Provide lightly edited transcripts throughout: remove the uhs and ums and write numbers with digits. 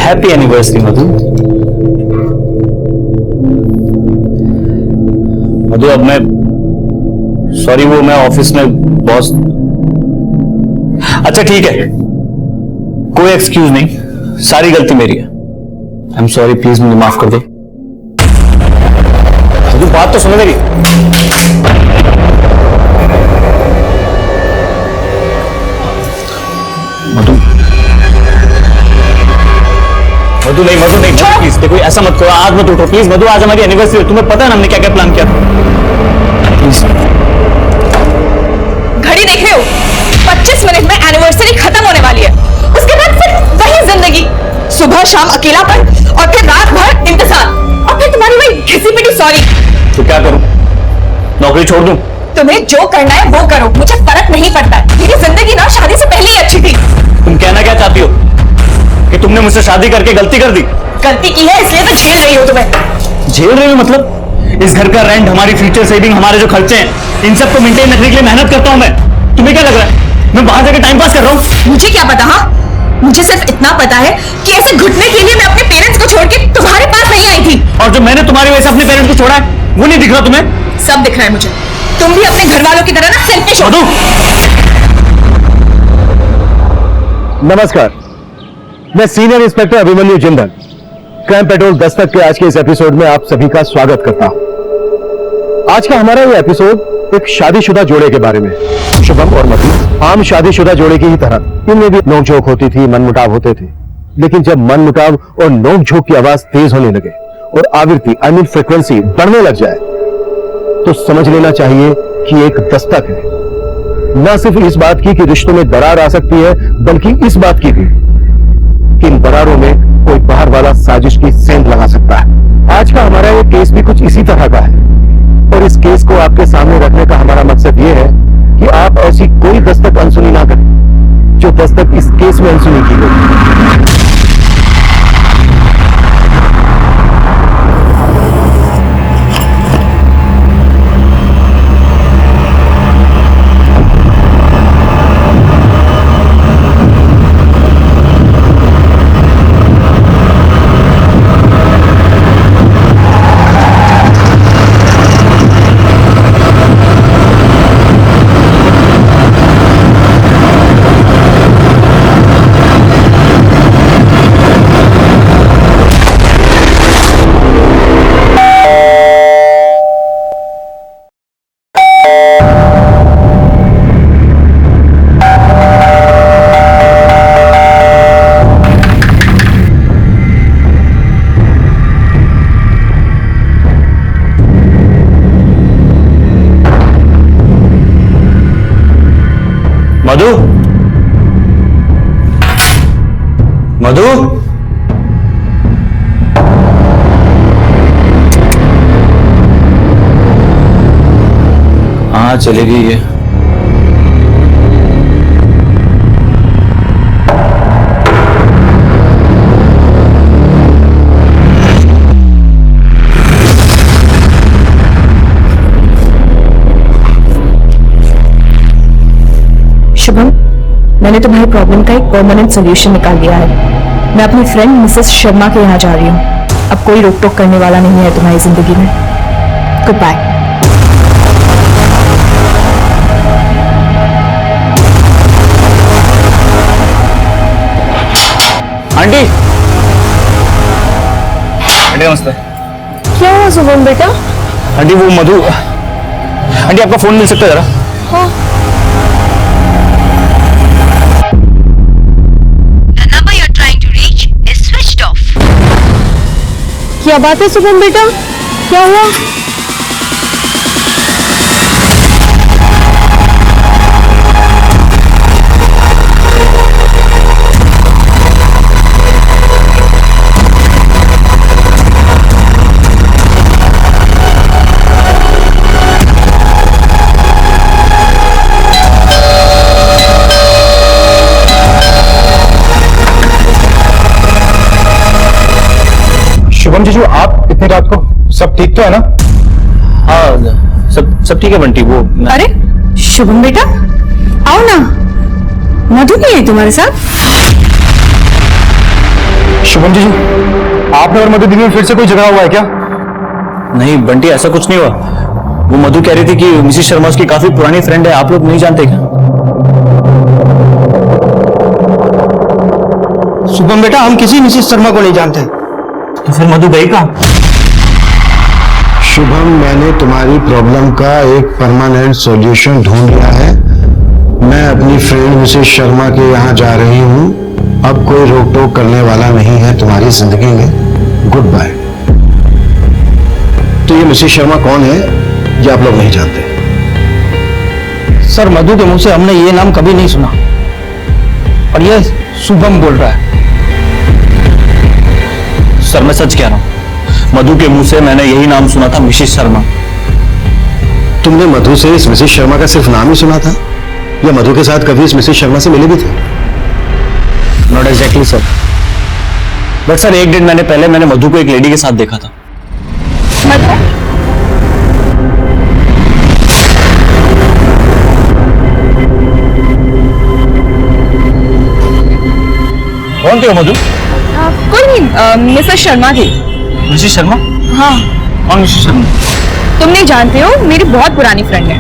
Happy anniversary मधु। मधु अब मैं sorry, वो मैं ऑफिस में बॉस। अच्छा ठीक है, कोई एक्सक्यूज नहीं, सारी गलती मेरी है। आई एम सॉरी, प्लीज मुझे माफ कर दो। मधु बात तो सुनो मेरी। मधु मधु नहीं, मधु नहीं, प्लीज देखो ऐसा मत करो, आज मत उठो प्लीज। मधु आज हमारी एनिवर्सरी है, तुम्हें पता है ना हमने क्या क्या प्लान किया था। प्लीज घड़ी देख रहे हो, 25 मिनट में एनिवर्सरी खत्म होने वाली है। उसके बाद फिर वही जिंदगी, सुबह शाम अकेलापन और फिर रात भर इंतजार और फिर तुम्हारी वही घिसी पिटी सॉरी। तो क्या करूं, नौकरी छोड़ दूं? तुम्हें जो करना है वो करो, मुझे फर्क नहीं पड़ता। मेरी जिंदगी ना शादी से पहले ही अच्छी थी। तुम कहना क्या चाहती हो कि तुमने मुझसे शादी करके गलती कर दी? गलती की है इसलिए तो झेल रही हो तुम्हें। झेल रही हो मतलब? इस घर का रेंट, हमारी फ्यूचर सेविंग, हमारे जो खर्चे हैं, इन सब को मेंटेन रखने के लिए मेहनत करता हूं मैं। तुम्हें क्या लग रहा है मैं बाहर जाकर टाइम पास कर रहा हूं? मुझे क्या पता। हाँ, मुझे सिर्फ इतना पता है कि ऐसे घुटने के लिए मैं अपने पेरेंट्स को छोड़ के तुम्हारे पास नहीं आई थी। और जो मैंने तुम्हारी वजह से अपने पेरेंट्स को छोड़ा है वो नहीं दिख रहा तुम्हें? सब दिख रहा है मुझे। तुम भी अपने घर वालों की तरह ना सेल्फिश हो। नमस्कार, मैं senior inspector Abhimanyu Jindal, crime petrol Dastak के आज के इस एपिसोड में आप सभी का स्वागत करता हूं। आज का हमारा ये एपिसोड एक शादीशुदा जोड़े के बारे में। शुभम और मधु आम शादीशुदा जोड़े की ही तरह इनमें भी नोकझोंक होती थी, मनमुटाव होते थे। लेकिन जब मनमुटाव और नोकझोंक की आवाज तेज होने लगे और आवृत्ति फ्रीक्वेंसी बढ़ने लग जाए तो समझ लेना चाहिए कि एक दस्तक है। न सिर्फ इस बात की कि रिश्तों में दरार आ सकती है, बल्कि इस बात की भी कि इन दरारों में कोई बाहर वाला साजिश की सेंध लगा सकता है। आज का हमारा ये केस भी कुछ इसी तरह का है और इस केस को आपके सामने रखने का हमारा मकसद ये है कि आप ऐसी कोई दस्तक अनसुनी ना करें जो दस्तक इस केस में अनसुनी की गई। मधु, मधु, हाँ चली गई है। शुभम, मैंने तुम्हारी प्रॉब्लम का एक परमानेंट सोल्यूशन निकाल लिया है। मैं अपनी फ्रेंड मिसेस शर्मा के यहाँ जा रही हूँ। अब कोई रोक टोक करने वाला नहीं है तुम्हारी जिंदगी में। Good bye. आंटी, आंटी नमस्ते। क्या हुआ शुभम बेटा? आंटी वो मधु, आंटी आपका फोन मिल सकता है जरा? हाँ। क्या बात है शुभम बेटा, क्या हुआ? शुभम जीजू, आप इतनी रात को सब ठीक तो है ना? हाँ सब ठीक है बंटी। वो अरे शुभम बेटा, आओ ना। मधु नहीं है तुम्हारे साथ? शुभम जी, आपने और मधु दीदी में फिर से कोई झगड़ा हुआ है क्या? नहीं बंटी, ऐसा कुछ नहीं हुआ। वो मधु कह रही थी कि मिसेस शर्मा उसकी काफी पुरानी फ्रेंड है, आप लोग नहीं जानते क्या? शुभम बेटा, हम किसी मिसेस शर्मा को नहीं जानते। तो फिर मधु गई कहाँ? शुभम, मैंने तुम्हारी प्रॉब्लम का एक परमानेंट सॉल्यूशन ढूंढ लिया है। मैं अपनी फ्रेंड मिसेस शर्मा के यहाँ जा रही हूँ। अब कोई रोक टोक करने वाला नहीं है तुम्हारी जिंदगी में। Good bye. तो ये मिसेस शर्मा कौन है ये आप लोग नहीं जानते? सर, मधु के मुंह से हमने ये नाम कभी नहीं सुना, और ये शुभम बोल रहा है। सर मैं सच कह रहा हूँ, मधु के मुंह से मैंने यही नाम सुना था, मिसेस शर्मा। तुमने मधु से इस मिसेस शर्मा का सिर्फ नाम ही सुना था, या मधु के साथ कभी इस मिसेस शर्मा से मिले भी थे? Not exactly sir, but sir एक दिन पहले मैंने मधु को एक लेडी के साथ देखा था। मतलब कौन थी वो मधु? कोई नहीं, मिसेस शर्मा थी। मिसेस शर्मा? हाँ, कौन मिसेस शर्मा? तुम नहीं जानते हो, मेरी बहुत पुरानी फ्रेंड है।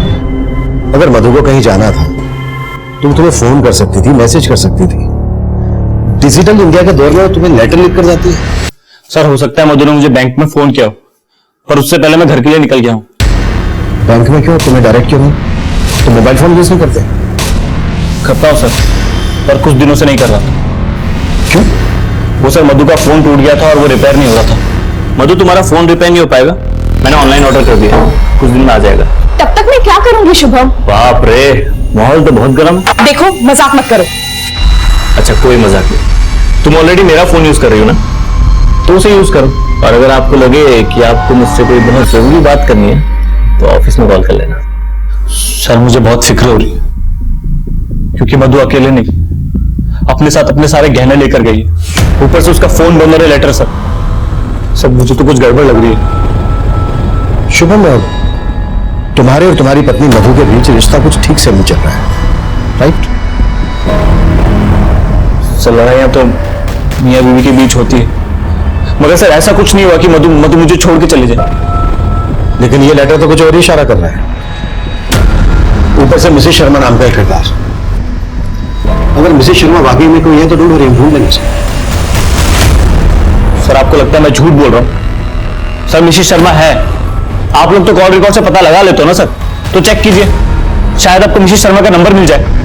अगर मधु को कहीं जाना था तुम तुम्हें फोन कर सकती थी, मैसेज कर सकती थी। डिजिटल इंडिया के दौर में तुम्हें लेटर लिख कर जाती है। सर हो सकता है मधु ने मुझे बैंक में फोन किया हो, पर उससे पहले मैं घर के लिए निकल गया हूँ। बैंक में क्यों? तुम्हें डायरेक्ट क्यों नहीं? तुम मोबाइल फोन यूज नहीं करते? करता हूँ सर, पर कुछ दिनों से नहीं कर रहा था। क्यों? वो सर मधु का फोन टूट गया था और वो रिपेयर नहीं हो रहा था। मधु तुम्हारा फोन रिपेयर नहीं हो पाएगा, मैंने ऑनलाइन ऑर्डर कर दिया, कुछ दिन में आ जाएगा। तब तक मैं क्या करूंगी शुभम? बाप रे, माहौल तो बहुत गर्म है। देखो, मजाक मत करो। अच्छा कोई मजाक नहीं, तुम ऑलरेडी मेरा फोन यूज कर रही हो ना, तो उसे यूज करो। और अगर आपको लगे कि आपको मुझसे कोई बहुत जरूरी बात करनी है तो ऑफिस में कॉल कर लेना। सर मुझे बहुत फिक्र हो रही है, क्योंकि मधु अकेले नहीं, अपने साथ अपने सारे गहने लेकर गई है, ऊपर से उसका फोन बंद और लेटर। सर मुझे तो कुछ गड़बड़ लग रही है। शुभम, तुम्हारे और तुम्हारी पत्नी मधु के बीच रिश्ता कुछ ठीक से नहीं चल रहा है, राइट? सर लड़ाइयां तो मियां बीवी के बीच होती है, मगर सर ऐसा कुछ नहीं हुआ कि मधु मुझे छोड़ के चले जाए। लेकिन ये लेटर तो कुछ और ही इशारा कर रहा है। ऊपर से मिसेस शर्मा नाम का एक किरदार। अगर मिसेस शर्मा वाकई में कोई है तो ढूंढ लेंगे सर आपको लगता है मैं झूठ बोल रहा हूं? सर मिसेस शर्मा है, आप लोग तो कॉल रिकॉर्ड से पता लगा लेते हो ना सर, तो चेक कीजिए, शायद आपको मिसेस शर्मा का नंबर मिल जाए।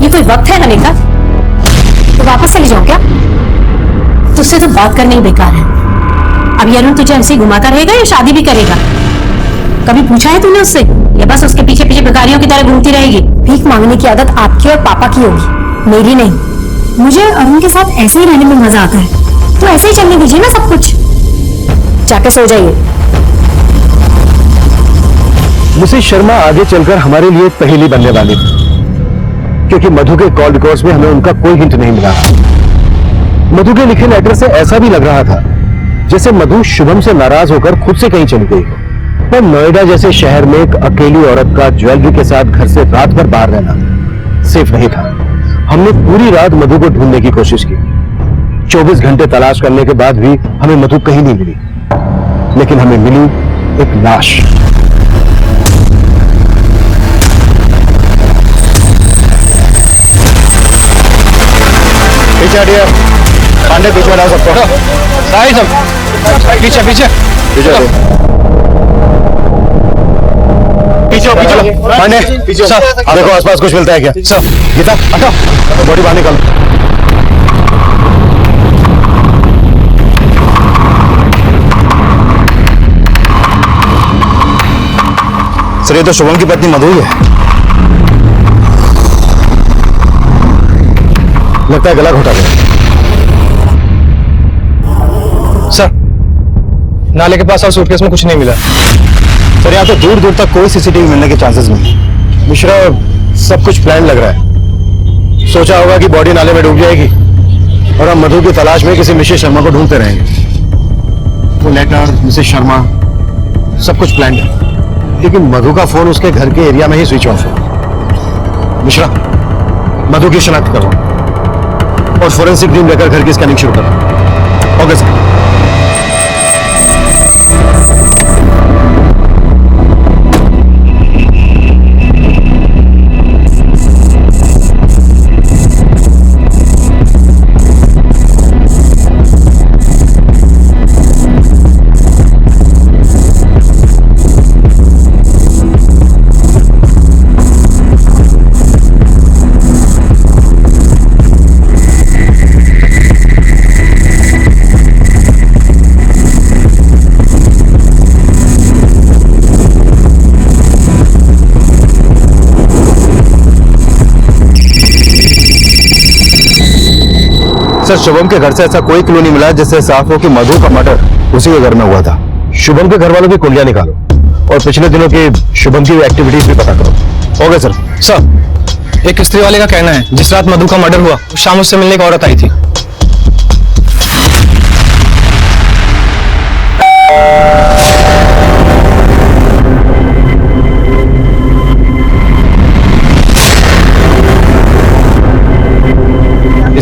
ये कोई वक्त है अनिका? तो वापस चली जाओ क्या? तुझसे तो बात करना ही बेकार है। अब ये अरुण तुझे ऐसे ही घुमाता रहेगा या शादी भी करेगा? कभी पूछा है तूने उससे, या बस उसके पीछे पीछे भिखारियों की तरह घूमती रहेगी? भीख मांगने की आदत आपकी और पापा की होगी, मेरी नहीं। मुझे अरुण के साथ ऐसे ही रहने में मजा आता है, तो ऐसे ही चलने दीजिए ना सब कुछ। जाके सो जाइए। मिसेस शर्मा आगे चलकर हमारे लिए पहेली बनने वाली थी, क्योंकि मधु के कॉल रिकॉर्ड्स में हमें उनका कोई हिंट नहीं मिला। मधु के लिखे लेटर से ऐसा भी लग रहा था जैसे मधु शुभम से नाराज होकर खुद से कहीं चली गई हो। पर नोएडा जैसे शहर में एक अकेली औरत का ज्वेलरी के साथ घर से रात भर बाहर रहना सेफ नहीं था। हमने पूरी रात मधु को ढूंढने की कोशिश की, 24 घंटे तलाश करने के बाद भी हमें मधु कहीं नहीं मिली, लेकिन हमें मिली एक लाश। पीछे हटिए, पांडे पीछे हटाओ सबको। साई सब पीछे पीछे पीछे पीछे पांडे पीछे। देखो आसपास कुछ मिलता है क्या? गीता हटाओ, बॉडी बाहर निकालो। सर ये तो शुभम की पत्नी मधु ही है, लगता है गला घोटा गया। सर नाले के पास और सूटकेस में कुछ नहीं मिला। सर यहाँ तो दूर दूर तक कोई सीसीटीवी मिलने के चांसेस नहीं। मिश्रा सब कुछ प्लान लग रहा है। सोचा होगा कि बॉडी नाले में डूब जाएगी और हम मधु की तलाश में किसी मिसेस शर्मा को ढूंढते रहेंगे। वो लेटर, मिसेस शर्मा, सब कुछ प्लान है, लेकिन मधु का फोन उसके घर के एरिया में ही स्विच ऑफ है। मिश्रा, मधु की शनाख्त करो और फोरेंसिक टीम लेकर घर की स्कैनिंग शुरू करो। Okay sir. सर, शुभम के घर से ऐसा कोई क्लू नहीं मिला जिससे साफ हो कि मधु का मर्डर उसी के घर में हुआ था। शुभम के घर वालों की कुंडलियां निकालो और पिछले दिनों की शुभम की एक्टिविटीज भी पता करो। Okay sir. सर, एक स्त्री वाले का कहना है जिस रात मधु का मर्डर हुआ उस शाम उससे मिलने एक औरत आई थी।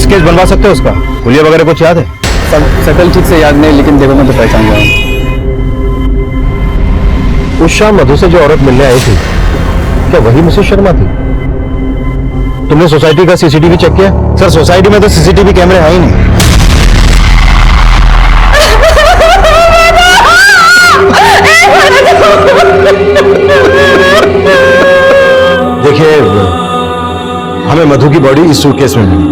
केस बनवा सकते हो उसका? हुलिया वगैरह कुछ याद है? सकल ठीक से याद नहीं, लेकिन देखो मैं तो पहचान गया हूं। उस शाम मधु से जो औरत मिलने आई थी, क्या वही मिसेस शर्मा थी? तुमने सोसाइटी का सीसीटीवी चेक किया? सर, सोसाइटी में तो सीसीटीवी कैमरे है ही नहीं। देखिए, हमें मधु की बॉडी इस सूटकेस में मिली।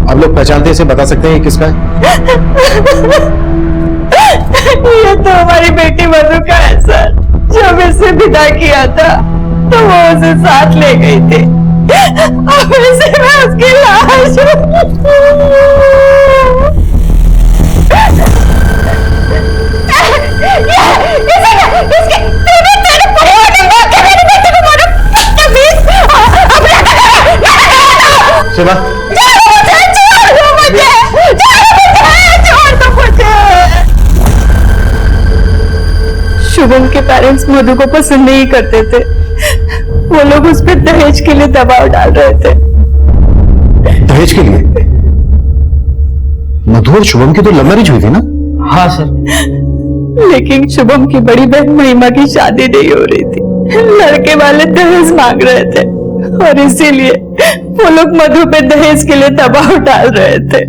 आप लोग पहचानते इसे, बता सकते हैं ये किसका है? ये तो हमारी बेटी मधु का है सर। जब इसे विदा किया था तो वो उसे साथ ले गई थी। अब इसे मैं उसकी लाश शिवा, शुभम के पेरेंट्स मधु को पसंद नहीं करते थे। वो लोग उस पर दहेज के लिए दबाव डाल रहे थे। दहेज के लिए? मधु और शुभम की तो लव मैरिज हुई थी ना? हाँ सर। लेकिन शुभम की बड़ी बहन महिमा की शादी नहीं हो रही थी। लड़के वाले दहेज मांग रहे थे और इसीलिए वो लोग मधु पे दहेज के लिए दबाव डाल रहे थे।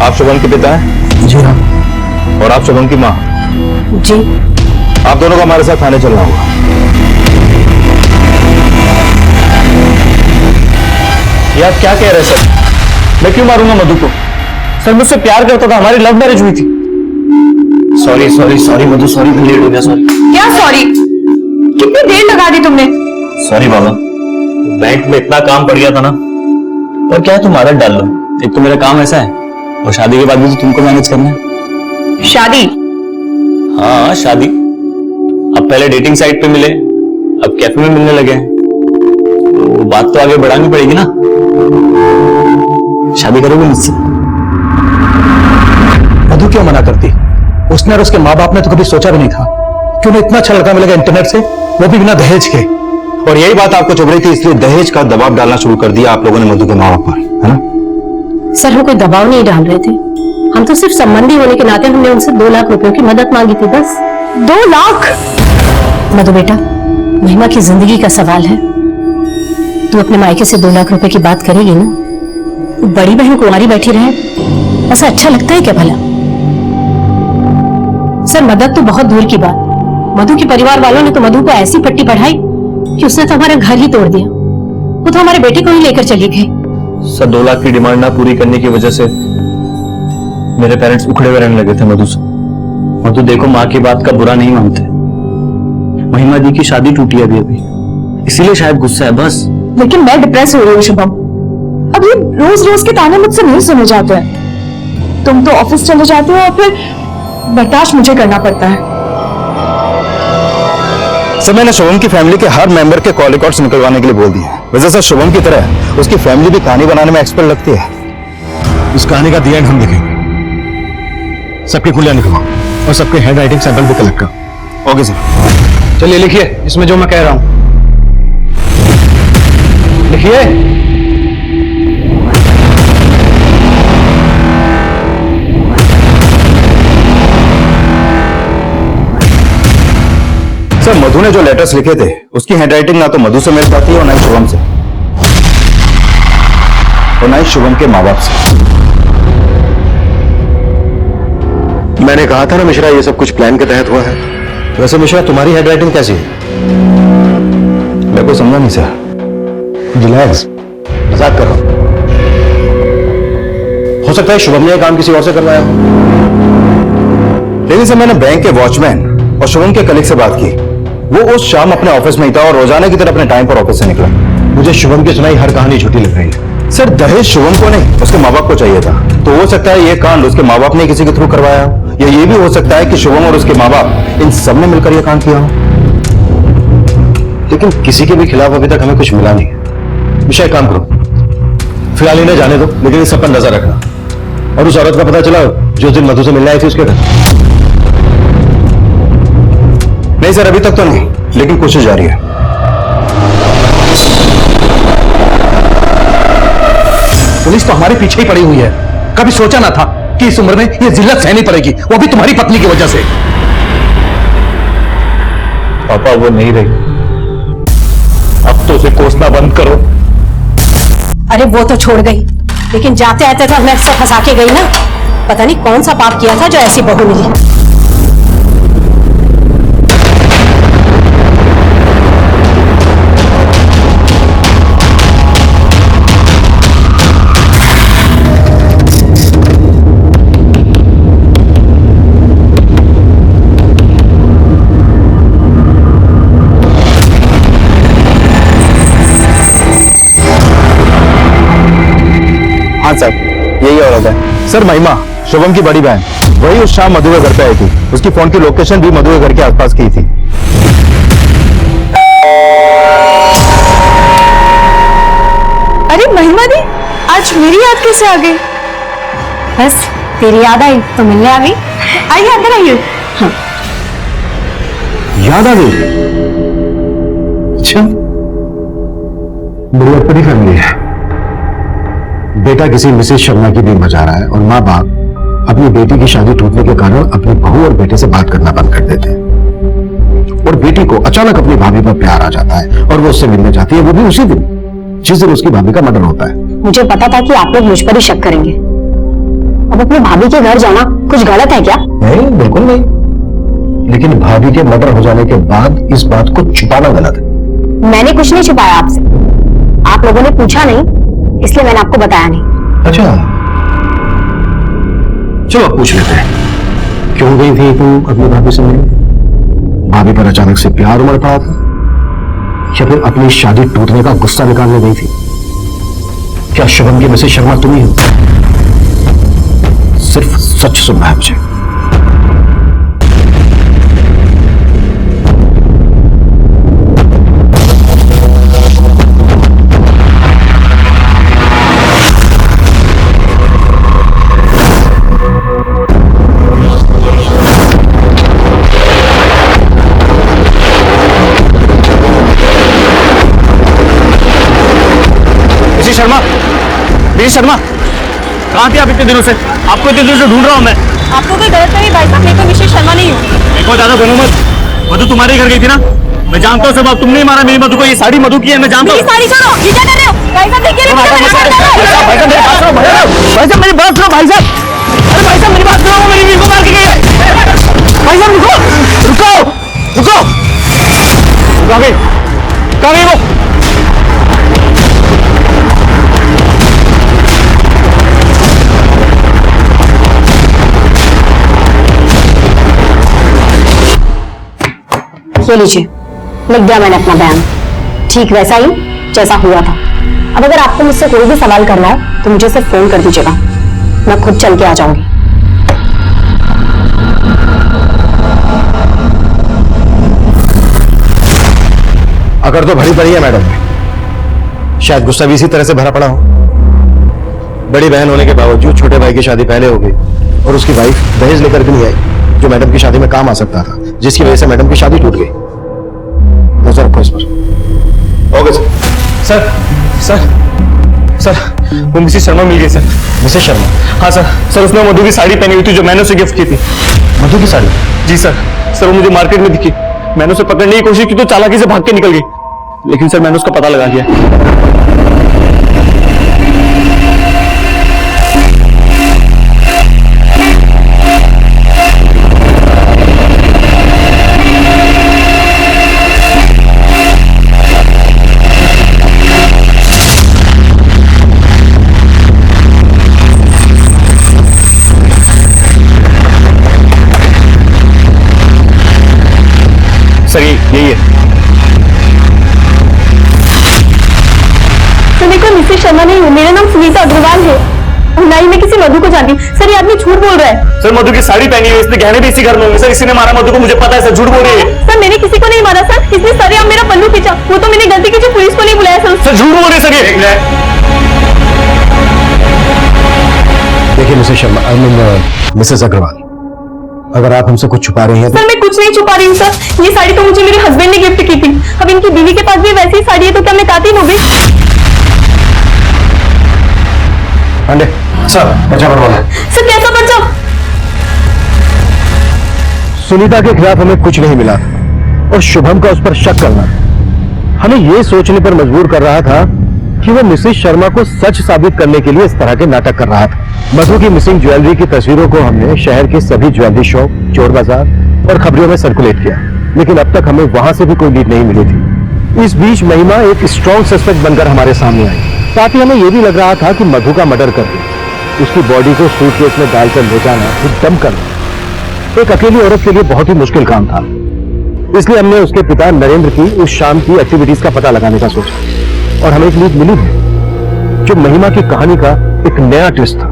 आप शुभम के पिता हैं? जी हाँ। और आप शुभम की माँ? जी। आप दोनों को हमारे साथ थाने चलना होगा। ये आप क्या कह रहे हैं सर? मैं क्यों मारूंगा मधु को? सर मुझसे प्यार करता था, हमारी लव मैरिज हुई थी। सॉरी सॉरी सॉरी मधु, सॉरी, मैं लेट हो गया, सॉरी। क्या सॉरी? कितनी देर लगा दी तुमने? सॉरी बाबा, बैंक में इतना काम पड़ गया था ना। और क्या है, तुम आदत डाल लो। एक तो मेरा काम ऐसा है और शादी के बाद भी तो तुमको मैनेज करना है। शादी? हाँ शादी। अब पहले डेटिंग साइट पे मिले, अब कैफे में मिलने लगे हैं, तो बात तो आगे बढ़ानी पड़ेगी ना। शादी करोगे मुझसे? मधु क्यों मना करती? उसने और उसके माँ बाप ने तो कभी सोचा भी नहीं था कि उन्हें इतना अच्छा लड़का मिलेगा इंटरनेट से, वो भी बिना दहेज के। और यही बात आपको चुभ रही थी, इसलिए दहेज का दबाव डालना शुरू कर दिया आप लोगों ने मधु के माँ बाप पर, है ना? सर, हम कोई दबाव नहीं डाल रहे थे। हम तो सिर्फ संबंधी होने के नाते हमने उनसे 2 लाख रुपयों की मदद मांगी थी, बस। 2 लाख? मधु बेटा, महिमा की जिंदगी का सवाल है। तू अपने मायके से 2 लाख रुपए की बात करेगी ना? बड़ी बहन कुंवारी बैठी रहे, ऐसा अच्छा लगता है क्या भला? सर, मदद तो बहुत दूर की बात, मधु के परिवार वालों ने तो मधु को ऐसी पट्टी पढ़ाई कि उसने तो हमारा घर ही तोड़ दिया। वो तो हमारे बेटे को ही लेकर चली गई। सर 2 लाख की डिमांड ना पूरी करने की वजह से मेरे पेरेंट्स उखड़े हुए रहने लगे थे मधु से। मधु देखो, माँ की बात का बुरा नहीं मानते। महिमा दी की शादी टूटी है अभी, इसीलिए शायद गुस्सा है बस। लेकिन मैं डिप्रेस हो रही हूँ शुभम। अब ये रोज रोज के ताने मुझसे नहीं सुने जाते हैं। तुम तो ऑफिस चले जाते हो और फिर बर्दाश्त मुझे करना पड़ता है। सर, मैंने शुभम की फैमिली के हर मेंबर के कॉल रिकॉर्ड्स निकलवाने के लिए बोल दिए। वैसे सर, शुभम की तरह उसकी फैमिली भी कहानी बनाने में एक्सपर्ट लगती है। उस कहानी का दी एंड हम देखेंगे। सबकी कुलियां निकलवाओ और सबके हैंड राइटिंग सैंपल भी कलेक्ट करो। Okay sir. चलिए लिखिए इसमें जो मैं कह रहा हूं, लिखिए। सर, मधु ने जो लेटर्स लिखे थे उसकी हैंडराइटिंग ना तो मधु से मिल पाती है और ना ही शुभम से, और ना ही शुभम के माँ बाप से। मैंने कहा था ना मिश्रा, ये सब कुछ प्लान के तहत हुआ है। वैसे मिश्रा, तुम्हारी हैंडराइटिंग कैसी है? मैं कोई समझा नहीं सर। रिलैक्स, मजाक कर रहा हूं। हो सकता है शुभम ने काम किसी और से करवाया हो। लेकिन सर, मैंने बैंक के वॉचमैन और शुभम के कलीग से बात की। वो उस शाम अपने ऑफिस में ही था और रोजाना की तरह अपने टाइम पर ऑफिस से निकला। मुझे शुभम की सुनाई हर कहानी झूठी लग रही है। सर, दहेज शुभम को नहीं, उसके माँ बाप को चाहिए था। तो हो सकता है ये कांड उसके माँ बाप ने किसी के थ्रू करवाया हो, या ये भी हो सकता है कि शुभम और उसके माँ बाप इन सब ने मिलकर यह कांड किया हो। लेकिन किसी के भी खिलाफ अभी तक हमें कुछ मिला नहीं है। विषय काम करो, फिलहाल इन्हें जाने दो, लेकिन इस सब पर नजर रखना। और उस औरत का पता चला जो दिन मधु से मिलने आई थी उसके घर? नहीं सर, अभी तक तो नहीं, लेकिन कोशिश जारी है। पुलिस तो हमारे पीछे ही पड़ी हुई है। कभी सोचा ना था कि इस उम्र में ये जिल्लत सहनी पड़ेगी, वो भी तुम्हारी पत्नी की वजह से। पापा, वो नहीं रही, अब तो उसे कोसना बंद करो। अरे वो तो छोड़ गई, लेकिन जाते आते तो हमें सब फंसा के गई ना। पता नहीं कौन सा पाप किया था जो ऐसी बहू मिली। हाँ सर, यही औरत है। सर, महिमा शुभम की बड़ी बहन, वही उस शाम मधु के घर पे आई थी। उसकी फोन की लोकेशन भी मधु के घर के आसपास की थी। अरे महिमा दी, आज मेरी याद कैसे आ गई? बस तेरी याद आई तो मिलने आ गई। आइए अंदर आइए। याद आ गई? अच्छा, बड़ी अपनी फैमिली है। बेटा किसी मिसेस शर्मा की दिन बजा रहा है और माँ बाप अपनी बेटी की शादी टूटने के कारण अपनी बहू और बेटे से बात करना बंद कर देते हैं। और बेटी को अचानक अपनी भाभी पर प्यार आ जाता है और वो उससे मिलने जाती है, वो भी उसी दिन जिस दिन उसकी भाभी का मर्डर होता है। मुझे पता था कि आप लोग मुझ पर ही शक करेंगे। अब अपनी भाभी के घर जाना कुछ गलत है क्या? नहीं, बिल्कुल नहीं। लेकिन भाभी के मर्डर हो जाने के बाद इस बात को छुपाना गलत है। मैंने कुछ नहीं छुपाया आपसे, आप लोगों ने पूछा नहीं इसलिए मैंने आपको बताया नहीं। अच्छा, चलो अब पूछ लेते हैं, क्यों गई थी तुम अपनी भाभी से मिलने? भाभी पर अचानक से प्यार उमड़ पड़ा था, या फिर अपनी शादी टूटने का गुस्सा निकालने गई थी? क्या शुभम की मिसेस शर्मा तुम ही हो? सिर्फ सच सुनना है मुझे। शर्मा, मिसेस शर्मा, कहाँ थे आप इतने दिनों से? आपको इतने दिनों से ढूंढ रहा हूँ मैं। आपको कोई गलत नहीं भाई साहब, मैं तो मिसेस शर्मा नहीं हूँ। देखो ज्यादा बोलो मत, मधु तुम्हारे घर गई थी ना? मैं जानता हूँ सब, अब तुमने ही मारा मेरी मधु को। ये साड़ी मधु की है, मैं जानता हूँ। साड़ी छोड़ो, ये क्या कर रहे हो भाई साहब? देखिए भाई साहब मेरी बात सुनो भाई साहब। अरे भाई साहब मेरी बात सुनो, वो मेरी बीवी को मार के गई है। भाई साहब रुको, रुको, रुको, कहाँ गई? कहाँ गई वो? ये लीजिए, लिख दिया मैंने अपना बयान, ठीक वैसा ही जैसा हुआ था। अब अगर आपको मुझसे कोई भी सवाल करना है तो मुझे सिर्फ फोन कर दीजिएगा, मैं खुद चल के आ जाऊंगी। अगर तो भरी पड़ी है मैडम, शायद गुस्सा भी इसी तरह से भरा पड़ा हो। बड़ी बहन होने के बावजूद छोटे भाई की शादी पहले हो गई और उसकी वाइफ दहेज लेकर भी नहीं आई, जो मैडम की शादी में काम आ सकता था, जिसकी वजह से मैडम की शादी टूट गई। नजर रखो इस पर। Okay sir. सर सर वो मिसेस शर्मा मिल गई सर। मिसेस शर्मा? हाँ सर। सर उसने मधु की साड़ी पहनी हुई थी जो मैंने उसे गिफ्ट की थी। मधु की साड़ी? जी सर। सर वो मुझे मार्केट में दिखी, मैंने उसे पकड़ने की कोशिश की तो चालाकी से भाग के निकल गई, लेकिन सर मैंने उसका पता लगा लिया। सर यही है। सर देखो मिसेस शर्मा नहीं हूँ, मेरा नाम सुनीता अग्रवाल है और ना ही मैं किसी मधु को जानती हूँ। सर ये आदमी झूठ बोल रहा है। सर मधु की साड़ी पहनी हुई, इसने गहने भी इसी घर में होंगे। सर इसी ने मारा मधु को, मुझे पता है सर, झूठ बोल रही है। सर मैंने किसी को नहीं मारा सर, इसने सरेआम मेरा पल्लू खींचा, वो तो मैंने गलती की जो पुलिस को नहीं बुलाया सर। सर झूठ बोल रही है सर ये। देखिए mrs Sharma, I mean mrs Agarwal, अगर आप हमसे कुछ छुपा रही हैं तो... सर मैं कुछ नहीं छुपा रही हूँ सर, ये साड़ी तो मुझे मेरे हस्बैंड ने गिफ्ट की थी। अब इनकी बीवी के पास भी वैसी ही साड़ी है तो क्या मैं कातिल हो गई? अंडे सर, पर्चा बनवाना। सर कैसा पर्चा? सुनीता के खिलाफ हमें कुछ नहीं मिला और शुभम का उस पर शक करना हमें यह सोचने पर मजबूर कर रहा था कि वो मिसेस शर्मा को सच साबित करने के लिए इस तरह के नाटक कर रहा था। मधु की मिसिंग ज्वेलरी की तस्वीरों को हमने शहर के सभी ज्वेलरी शॉप, चोर बाजार और खबरों में सर्कुलेट किया, लेकिन अब तक हमें वहां से भी कोई लीड नहीं मिली थी। इस बीच महिमा एक स्ट्रॉन्ग सस्पेक्ट बनकर हमारे सामने आई। साथ ही हमें यह भी लग रहा था कि मधु का मर्डर करके उसकी बॉडी को सूटकेस में डालकर ले जाना, फिर डंप करना एक अकेली औरत के लिए बहुत ही मुश्किल काम था। इसलिए हमने उसके पिता नरेंद्र की उस शाम की एक्टिविटीज का पता लगाने का सोचा और हमें एक लीड मिली है जो महिमा की कहानी का एक नया ट्विस्ट था।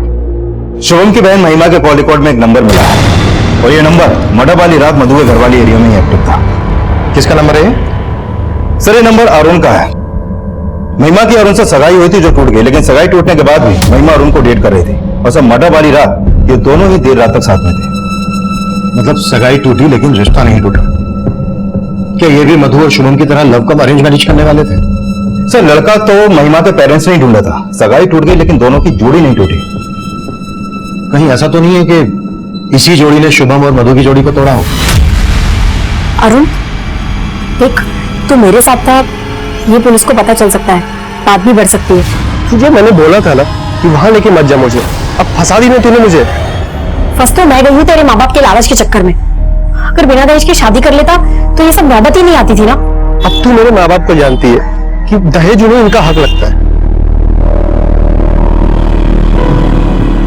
शुभम की बहन महिमा के कॉल रिकॉर्ड में एक नंबर मिला है और ये नंबर मर्डर वाली रात मधु के घर वाली एरिया में ही एक्टिव था। किसका नंबर है? सर ये नंबर अरुण का है। महिमा की अरुण से सगाई हुई थी जो टूट गई, लेकिन सगाई टूटने के बाद भी महिमा अरुण को डेट कर रही थी और सर मर्डर वाली रात ये दोनों ही देर रात तक साथ में थे। मतलब सगाई टूटी लेकिन रिश्ता नहीं टूटा। क्या ये भी मधु और शुभम की तरह लव कम अरेंज मैरिज करने वाले थे? सर लड़का तो महिमा के पेरेंट्स ने ही ढूंढा था, सगाई टूट गई लेकिन दोनों की जोड़ी नहीं टूटी। कहीं ऐसा तो नहीं है कि इसी जोड़ी ने शुभम और मधु की जोड़ी को तोड़ा हो? अरुण देख, तू मेरे साथ था, ये पुलिस को पता चल सकता है, बात भी बढ़ सकती है। तुझे मैंने बोला था ना कि वहां लेके मत जा मुझे, अब फंसा दी नहीं तूने मुझे। फर्स्ट तो मैं गई हूँ तेरे माँ बाप के लालच के चक्कर में। अगर बिना दहेज की शादी कर लेता तो ये सब नौबत ही नहीं आती थी ना। अब तू मेरे माँ बाप को जानती है कि दहेज उन्हें उनका हक लगता है।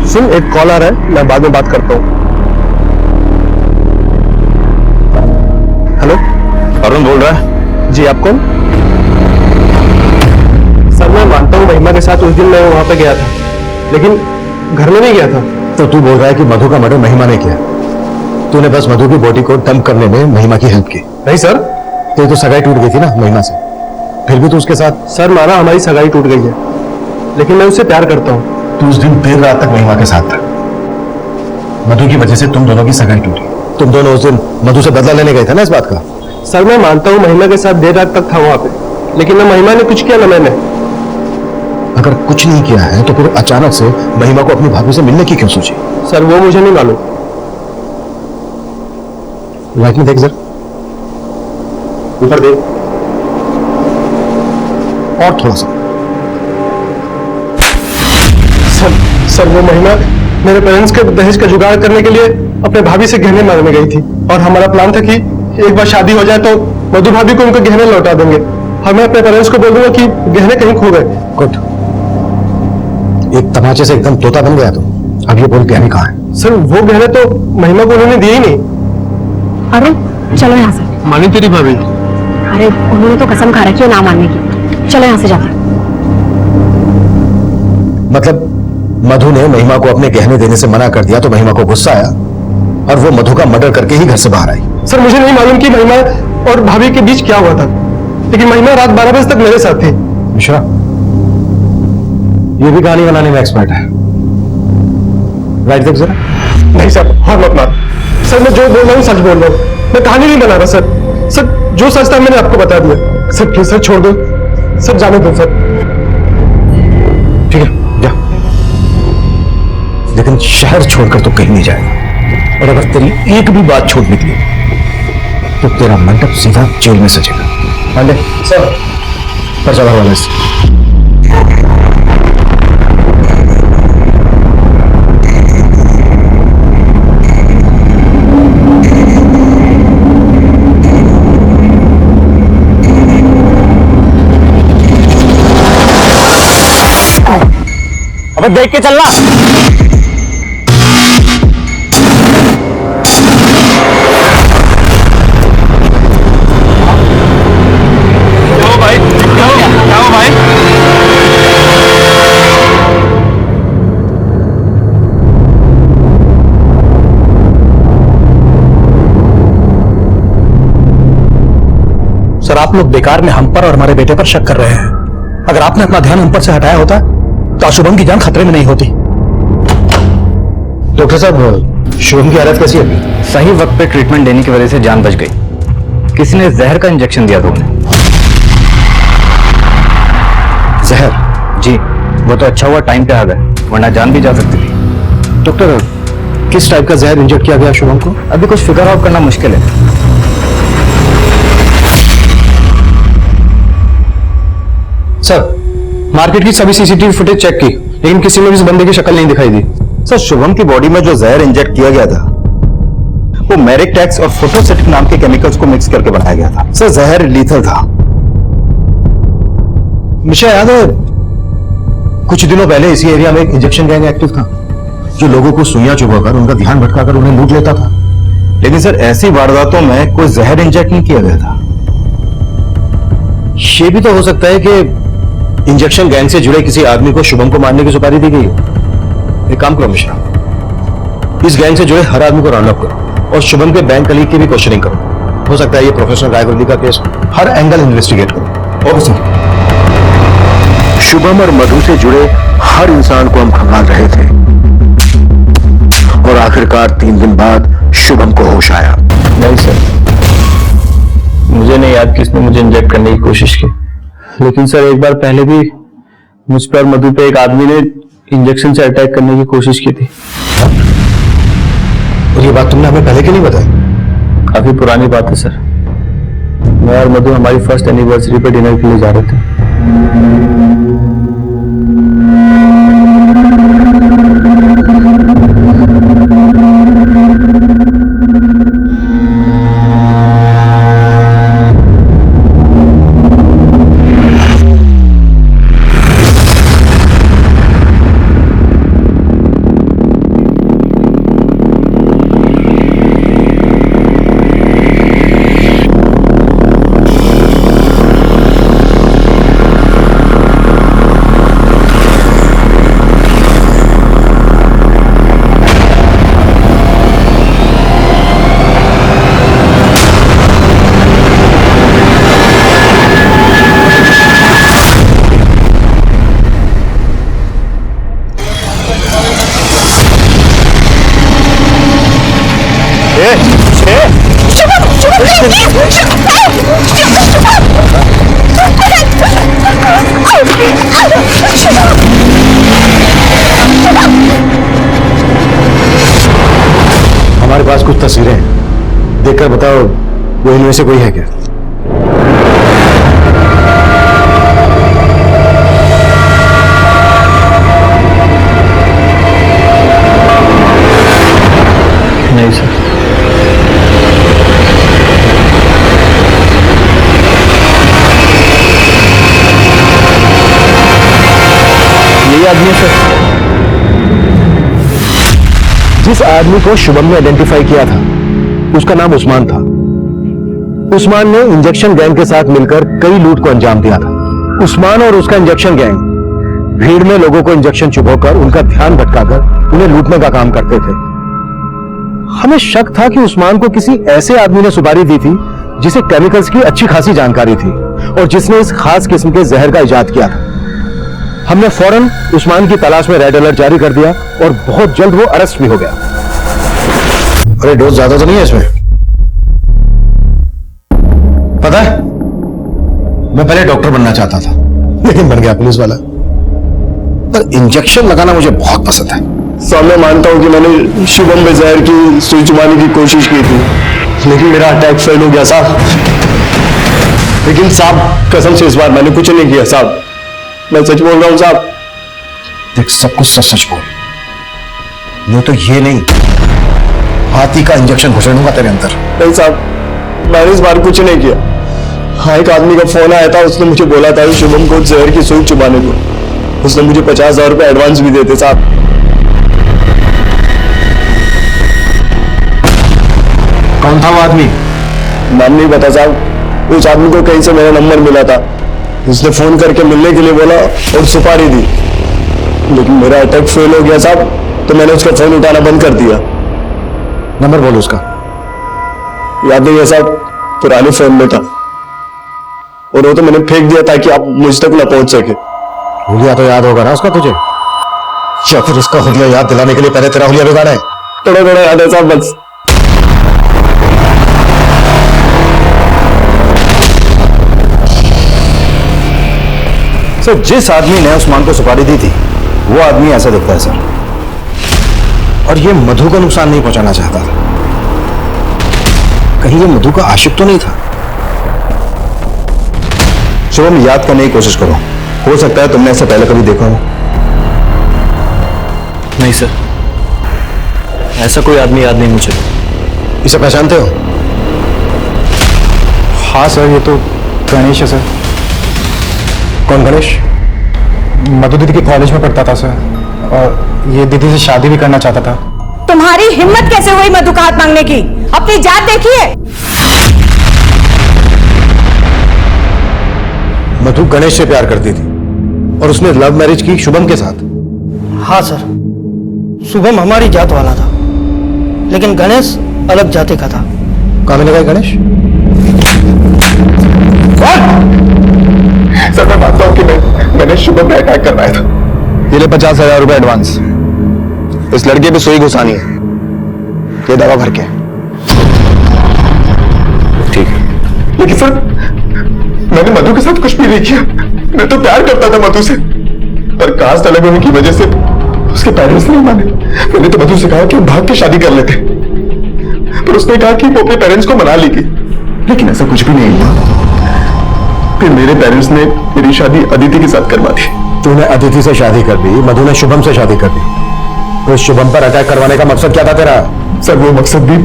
सुन, एक कॉल आ रहा है, मैं बाद में बात करता हूँ। हेलो, अरुण बोल रहा है। जी आप कौन? सर मैं मानता हूँ महिमा के साथ उस दिन मैं वहां पे गया था, लेकिन घर में नहीं गया था। तो तू बोल रहा है कि मधु का मर्डर महिमा ने किया? तूने बस मधु की बॉडी को डंप करने में महिमा की हेल्प की? नहीं सर, तेरी तो सगाई टूट गई थी ना महिमा से, फिर भी तू उसके साथ? सर माना हमारी सगाई टूट गई है, लेकिन मैं उससे प्यार करता हूँ। तू उस दिन देर रात तक महिमा के साथ था, मधु की वजह से तुम दोनों की सगाई टूटी। तुम दोनों उस दिन मधु से बदला लेने गए थे ना इस बात का? सर मैं मानता हूँ महिमा के साथ देर रात तक था वहां पे, लेकिन ना महिमा ने कुछ किया ना मैंने। अगर कुछ नहीं किया है तो फिर अचानक से महिमा को अपनी भाभी से मिलने की क्यों सोची? सर वो मुझे नहीं मालूम। लाइट में देख सर, ऊपर देख, और थोड़ा सा। सर वो महिमा मेरे पेरेंट्स के दहेज का जुगाड़ करने के लिए अपने भाभी से गहने मांगने गई थी और हमारा प्लान था कि एक बार शादी हो जाए तो मधु भाभी को उनके गहने लौटा देंगे और मैं अपने पेरेंट्स को बोल दूंगा कि गहने कहीं खो गए। गुड, एक तमाचे से एकदम तोता बन गया तो अब ये बोल गहने कहाँ है? सर वो गहने तो महिमा को उन्होंने दिए ही नहीं। अरुण चलो यहाँ से। मानी तेरी भाभी? अरे उन्होंने तो कसम खा रखी है ना मानने की। चलो यहाँ से जाते। मतलब मधु ने महिमा को अपने गहने देने से मना कर दिया तो महिमा को गुस्सा आया और वो मधु का मर्डर करके ही घर से बाहर आई। सर मुझे नहीं मालूम कि महिमा और भाभी के बीच क्या हुआ था, लेकिन महिमा रात 12 बजे तक मेरे साथ थी। मिश्रा, ये भी कहानी बनाने में एक्सपर्ट है। राइट देख जरा। नहीं सर, हाँ मत मार सर, मैं जो बोल रहा हूँ सच बोल रहा हूँ, मैं कहानी नहीं बना रहा सर। सर जो सच था मैंने आपको बता दिया। सर प्लीज सर छोड़ दो सर, जाने दो सर। ठीक है जा, लेकिन शहर छोड़कर तो कहीं नहीं जाएगा, और अगर तेरी एक भी बात छूट निकली तो तेरा मंडप सीधा जेल में सजेगा। पांडे सर, पर्चा भरवा ले। अबे देख के चलना। सर आप लोग बेकार में हम पर और हमारे बेटे पर शक कर रहे हैं। अगर आपने अपना ध्यान हम पर से हटाया होता तो शुभम की जान खतरे में नहीं होती। डॉक्टर साहब, शुभम की हालत कैसी है? सही वक्त पे ट्रीटमेंट देने की वजह से जान बच गई। किसी ने जहर का इंजेक्शन दिया था उन्हें। जहर? जी, वो तो अच्छा हुआ टाइम पे आ गए, वरना जान भी जा सकती थी। डॉक्टर, किस टाइप का जहर इंजेक्ट किया गया शुभम को? अभी कुछ फिगर आउट करना मुश्किल है। सर मार्केट की सभी सीसीटीवी फुटेज चेक की, लेकिन किसी में भी इस बंदे की शक्ल नहीं दिखाई दी। सर शुभम की बॉडी में जो जहर इंजेक्ट किया गया था वो मेरिकटेक्स और फोटोसिटिक नाम के केमिकल्स को मिक्स करके बनाया गया था। सर जहर लीथल था। मिश्रा, याद है कुछ दिनों पहले इसी एरिया में एक इंजेक्शन गैंग एक्टिव था जो लोगों को सुइयां चुभाकर उनका ध्यान भटकाकर उन्हें लूट लेता था। लेकिन सर ऐसी वारदातों में कोई जहर इंजेक्ट नहीं किया गया था। ये भी तो हो सकता है कि इंजेक्शन गैंग से जुड़े किसी आदमी को शुभम को मारने की सुपारी दी गई। एक काम करो मिश्रा, इस गैंग से जुड़े हर आदमी को राउंड अप करो और शुभम के बैंक कलीग की भी क्वेश्चनिंग करो। हो सकता है ये प्रोफेसर रायवर्दी का केस, हर एंगल इन्वेस्टिगेट करो। Okay sir. शुभम और मधु से जुड़े हर इंसान को हम खंगाल रहे थे और आखिरकार 3 दिन बाद शुभम को होश आया। नहीं सर, मुझे नहीं याद किसने मुझे इंजेक्ट करने की कोशिश की, लेकिन सर एक बार पहले भी मुझ पर मधु पे एक आदमी ने इंजेक्शन से अटैक करने की कोशिश की थी। और ये बात तुमने हमें पहले क्यों नहीं बताई? काफी पुरानी बात है सर। मैं और मधु हमारी फर्स्ट एनिवर्सरी पे डिनर के लिए जा रहे थे। हमारे पास कुछ तस्वीरें हैं, देखकर बताओ वो इनमें से कोई है क्या? नहीं सर। यही आदमी है सर। जिस आदमी को शुभम ने आइडेंटिफाई किया था उसका नाम उस्मान था, उस्मान ने इंजेक्शन गैंग के साथ मिलकर कई लूट को अंजाम दिया था। उस्मान और उसका इंजेक्शन गैंग भीड़ में लोगों को इंजेक्शन चुभोकर उनका ध्यान भटकाकर उन्हें लूटने का काम करते थे। हमें शक था कि उस्मान को किसी ऐसे आदमी ने सुपारी दी थी जिसे केमिकल्स की अच्छी खासी जानकारी थी और जिसने इस खास किस्म के जहर का इजाद किया था। हमने फौरन उस्मान की तलाश में रेड अलर्ट जारी कर दिया और बहुत जल्द वो अरेस्ट भी हो गया। अरे डोज ज्यादा तो नहीं है इसमें? पता है, मैं पहले डॉक्टर बनना चाहता था लेकिन बन गया पुलिस वाला। पर इंजेक्शन लगाना मुझे बहुत पसंद है। साहब मैं मानता हूं कि मैंने शुभम में जहर की सुई चुबाने की कोशिश की थी, लेकिन मेरा अटैक फेल हो गया साहब। लेकिन साहब कसम से इस बार मैंने कुछ नहीं किया साहब, मैं सच बोल रहा हूं साहब। देख, सब कुछ सच सच बोल, नहीं तो ये नहीं, हाथी का इंजेक्शन घुसा दूंगा तेरे अंदर। नहीं साहब, मैंने इस बार कुछ नहीं किया। हाँ, एक आदमी का फोन आया था, उसने मुझे बोला था कि शुभम को जहर की सुई चुबाने को। उसने मुझे 50,000 रुपए एडवांस भी देते साहब। कौन था वो आदमी? नाम नहीं पता साहब। उस आदमी को कहीं से मेरा नंबर मिला था, उसने फोन करके मिलने के लिए बोला और सुपारी दी, लेकिन मेरा अटैक फेल हो गया साहब, तो मैंने उसका फोन उठाना बंद कर दिया। नंबर बोलो उसका। याद नहीं है साहब, पुराने फोन में था और वो तो मैंने फेंक दिया ताकि आप मुझ तक ना पहुंच सके। हुलिया तो याद होगा ना उसका तुझे, या फिर उसका हुलिया याद दिलाने के लिए पहले तेरा हुलिया बिगाड़ा है? थोड़ा थोड़ा याद है साहब बस। सर, जिस आदमी ने उस्मान को सुपारी दी थी वो आदमी ऐसा दिखता है सर। और ये मधु को नुकसान नहीं पहुंचाना चाहता था। कहीं ये मधु का आशिक तो नहीं था? शुभम, याद करने की कोशिश करो, हो सकता है तुमने ऐसा पहले कभी देखा हो। नहीं सर, ऐसा कोई आदमी याद नहीं मुझे। इसे पहचानते हो? हाँ सर, ये तो गणेश है सर। कौन गणेश? मधु दीदी के कॉलेज में पढ़ता था सर, और ये दीदी से शादी भी करना चाहता था। तुम्हारी हिम्मत कैसे हुई मधु का हाथ मांगने की? अपनी जात देखिए। मधु गणेश से प्यार करती थी और उसने लव मैरिज की शुभम के साथ। हाँ सर, शुभम हमारी जात वाला था, लेकिन गणेश अलग जाति का था। कहाँ मिलेगा ये गणेश? सर मैं मानता हूं कि मैंने शुभम पे अटैक करवाया था। ये ले 50,000 रुपए एडवांस। इस लड़के पे सुई घुसानी है, ये दवा भर के। ठीक है। लेकिन सर मैंने मधु के साथ कुछ भी नहीं किया, मैं तो प्यार करता था मधु से, पर कास्ट अलग होने की वजह से उसके पेरेंट्स नहीं माने। मैंने तो मधु से कहा कि भाग के शादी कर लेते, पर उसने कहा कि वो अपने पेरेंट्स को मना लेगी, लेकिन ऐसा कुछ भी नहीं हुआ। फिर मेरे पेरेंट्स ने मेरी शादी अदिति के साथ करवा दी। तूने अदिति से शादी कर दी, मधु ने शुभम से शादी कर दी, तो शुभम पर अटैक करवाने का मकसद क्या था तेरा? सर वो मकसद भी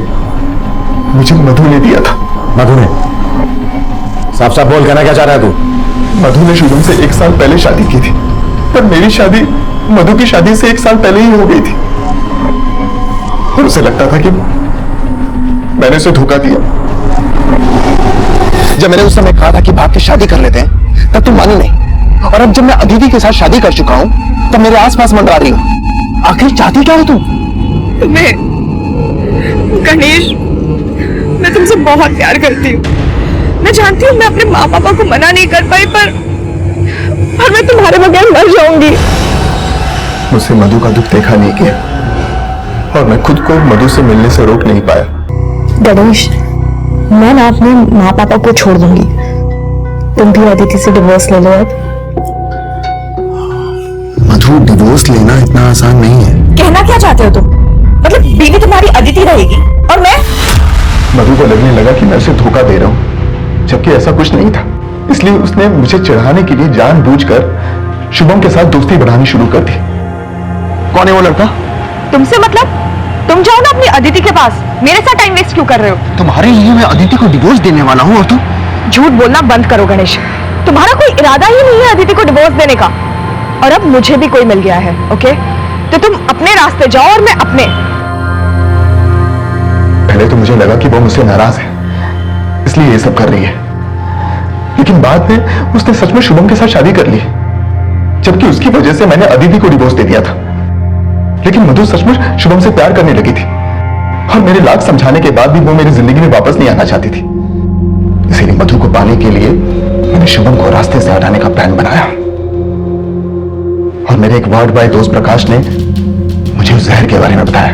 मुझे मधु ने दिया था। मधु ने? साफ साफ बोल, कहना क्या चाह रहा है तू? मधु ने शुभम से 1 साल पहले शादी की थी, पर मेरी शादी मधु की शादी से 1 साल पहले ही हो गई थी, और उसे लगता था कि मैंने उसे धोखा दिया। जब मैंने उस समय कहा था कि भाग के शादी कर लेते हैं, तब तुम मानी नहीं, और अब जब मैं अदिति के साथ शादी कर चुका हूं तब मेरे आसपास मंडरा रही हो। आखिर चाहती क्या हो तुम? गणेश, मैं तुमसे बहुत प्यार करती हूँ। मैं जानती हूँ मैं अपने माँ पापा को मना नहीं कर पाई, पर मैं तुम्हारे बगैर मर जाऊंगी। मुझसे मधु का दुख देखा नहीं किया, और मैं खुद को मधु से मिलने से रोक नहीं पाया। गणेश, मैं ना अपने माँ पापा को छोड़ दूंगी, तुम भी अदिति से डिवोर्स ले लो। अब मधु, डिवोर्स लेना इतना आसान नहीं है। कहना क्या चाहते हो तुम? मतलब बीवी तुम्हारी अदिति रहेगी और मैं? मधु को लगने लगा कि मैं उसे धोखा दे रहा हूं, जबकि ऐसा कुछ नहीं था। इसलिए उसने मुझे चिढ़ाने के लिए जानबूझकर शुभम के साथ दोस्ती बढ़ानी शुरू कर दी। कौन है वो लड़का? तुमसे मतलब? तुम जाओ ना अपनी अदिति के पास, मेरे साथ टाइम वेस्ट क्यों कर रहे हो? तुम्हारे लिए मैं अदिति को डिवोर्स देने वाला हूँ और तुम? झूठ बोलना बंद करो गणेश, तुम्हारा कोई इरादा ही नहीं है अदिति को डिवोर्स देने का। और अब मुझे भी कोई मिल गया है, ओके? तो तुम अपने रास्ते जाओ और मैं अपने। पहले तो मुझे लगा कि वो मुझसे नाराज है, इसलिए ये सब कर रही है। लेकिन बाद में उसने सच में शुभम के साथ शादी कर ली, जबकि उसकी वजह से मैंने अदिति को डिवोर्स दे दिया था। लेकिन मधु सचमुच शुभम से प्यार करने लगी थी, और मेरे लाख समझाने के बाद भी वो मेरी जिंदगी में वापस नहीं आना चाहती थी। इसीलिए मधु को पाने के लिए मैंने शुभम को रास्ते से हटाने का प्लान बनाया, और मेरे एक वार्ड बॉय दोस्त प्रकाश ने मुझे उस जहर के बारे में बताया।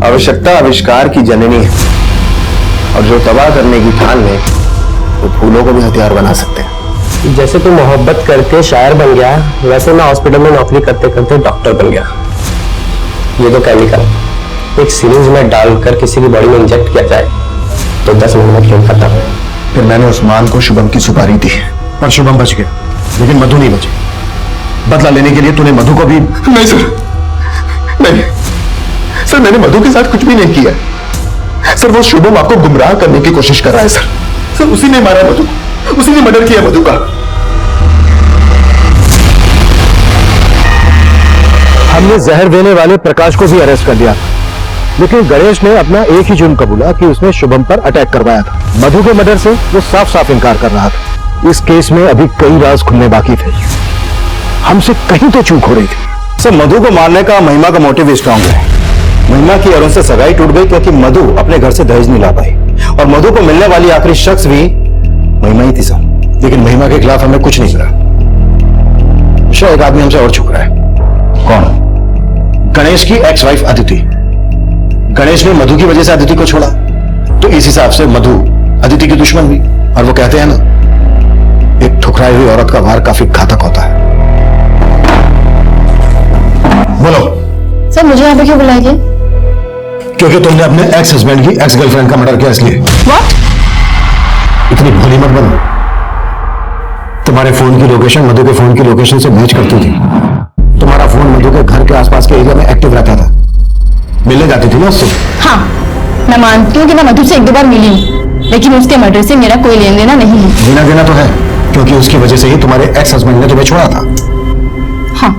आवश्यकता आविष्कार की जननी है, और जो तबाह करने की ठान ले वो फूलों को भी हथियार बना सकते हैं। जैसे तू मोहब्बत करके शायर बन गया, वैसे मैं हॉस्पिटल में नौकरी करते करते डॉक्टर बन गया। ये तो केमिकल एक सीरीज में डालकर किसी की बॉडी में इंजेक्ट किया जाए तो 10 मिनट में खेल खत्म है। फिर मैंने उस्मान को शुभम की सुपारी दी, पर शुभम बच गया, लेकिन मधु नहीं बची। बदला लेने के लिए तूने मधु को भी... नहीं सर, नहीं सर, मैंने मधु के साथ कुछ भी नहीं किया सर। वो शुभम आपको गुमराह करने की कोशिश कर रहा है सर। उसी ने मारा मधु, उसी ने मर्डर किया मधु का। हमने जहर देने वाले प्रकाश को भी अरेस्ट कर लिया, लेकिन गणेश ने अपना एक ही जुर्म कबूला कि उसने शुभम पर अटैक करवाया था। मधु के मर्डर से वो साफ साफ इनकार कर रहा था। इस केस में अभी कई राज खुलने बाकी थे, हमसे कहीं तो चूक हो रही थी। सर, मधु को मारने का महिमा का मोटिव स्ट्रांग है। महिमा की अरुण से सगाई टूट गई क्योंकि मधु अपने घर से दहेज नहीं ला पाई, और मधु को मिलने वाली आखिरी शख्स भी महिमा ही थी सर। लेकिन महिमा के खिलाफ हमें कुछ नहीं मिला। शायद एक आदमी हमसे और छुप रहा है। कौन? गणेश की एक्स वाइफ अदिति। गणेश ने मधु की वजह से अदिति को छोड़ा, तो इस हिसाब से मधु अदिति की दुश्मन हुई। और वो कहते हैं ना, एक ठुकराई हुई औरत का वार काफी घातक होता है। बोलो सर, मुझे यहाँ पे क्यों बुलाया गया? क्योंकि तुमने अपने एक्स हस्बैंड की एक्स गर्लफ्रेंड का मर्डर किया, इसलिए। व्हाट? इतनी भोली मत बनो। तुम्हारे फोन की लोकेशन मधु के फोन की लोकेशन से मैच करती थी। तुम्हारा फोन मधु के घर के आसपास के एरिया में एक्टिव रहता था, मिलने जाती थी ना उससे। हाँ, मैं मानती हूँ कि मैं मधु से 1-2 बार मिली हूँ, लेकिन उसके मर्डर से मेरा कोई लेन देना नहीं है। लेना देना तो है, क्योंकि उसकी वजह से ही तुम्हारे एक्स हस्बैंड ने तुम्हें छोड़ा था। हाँ,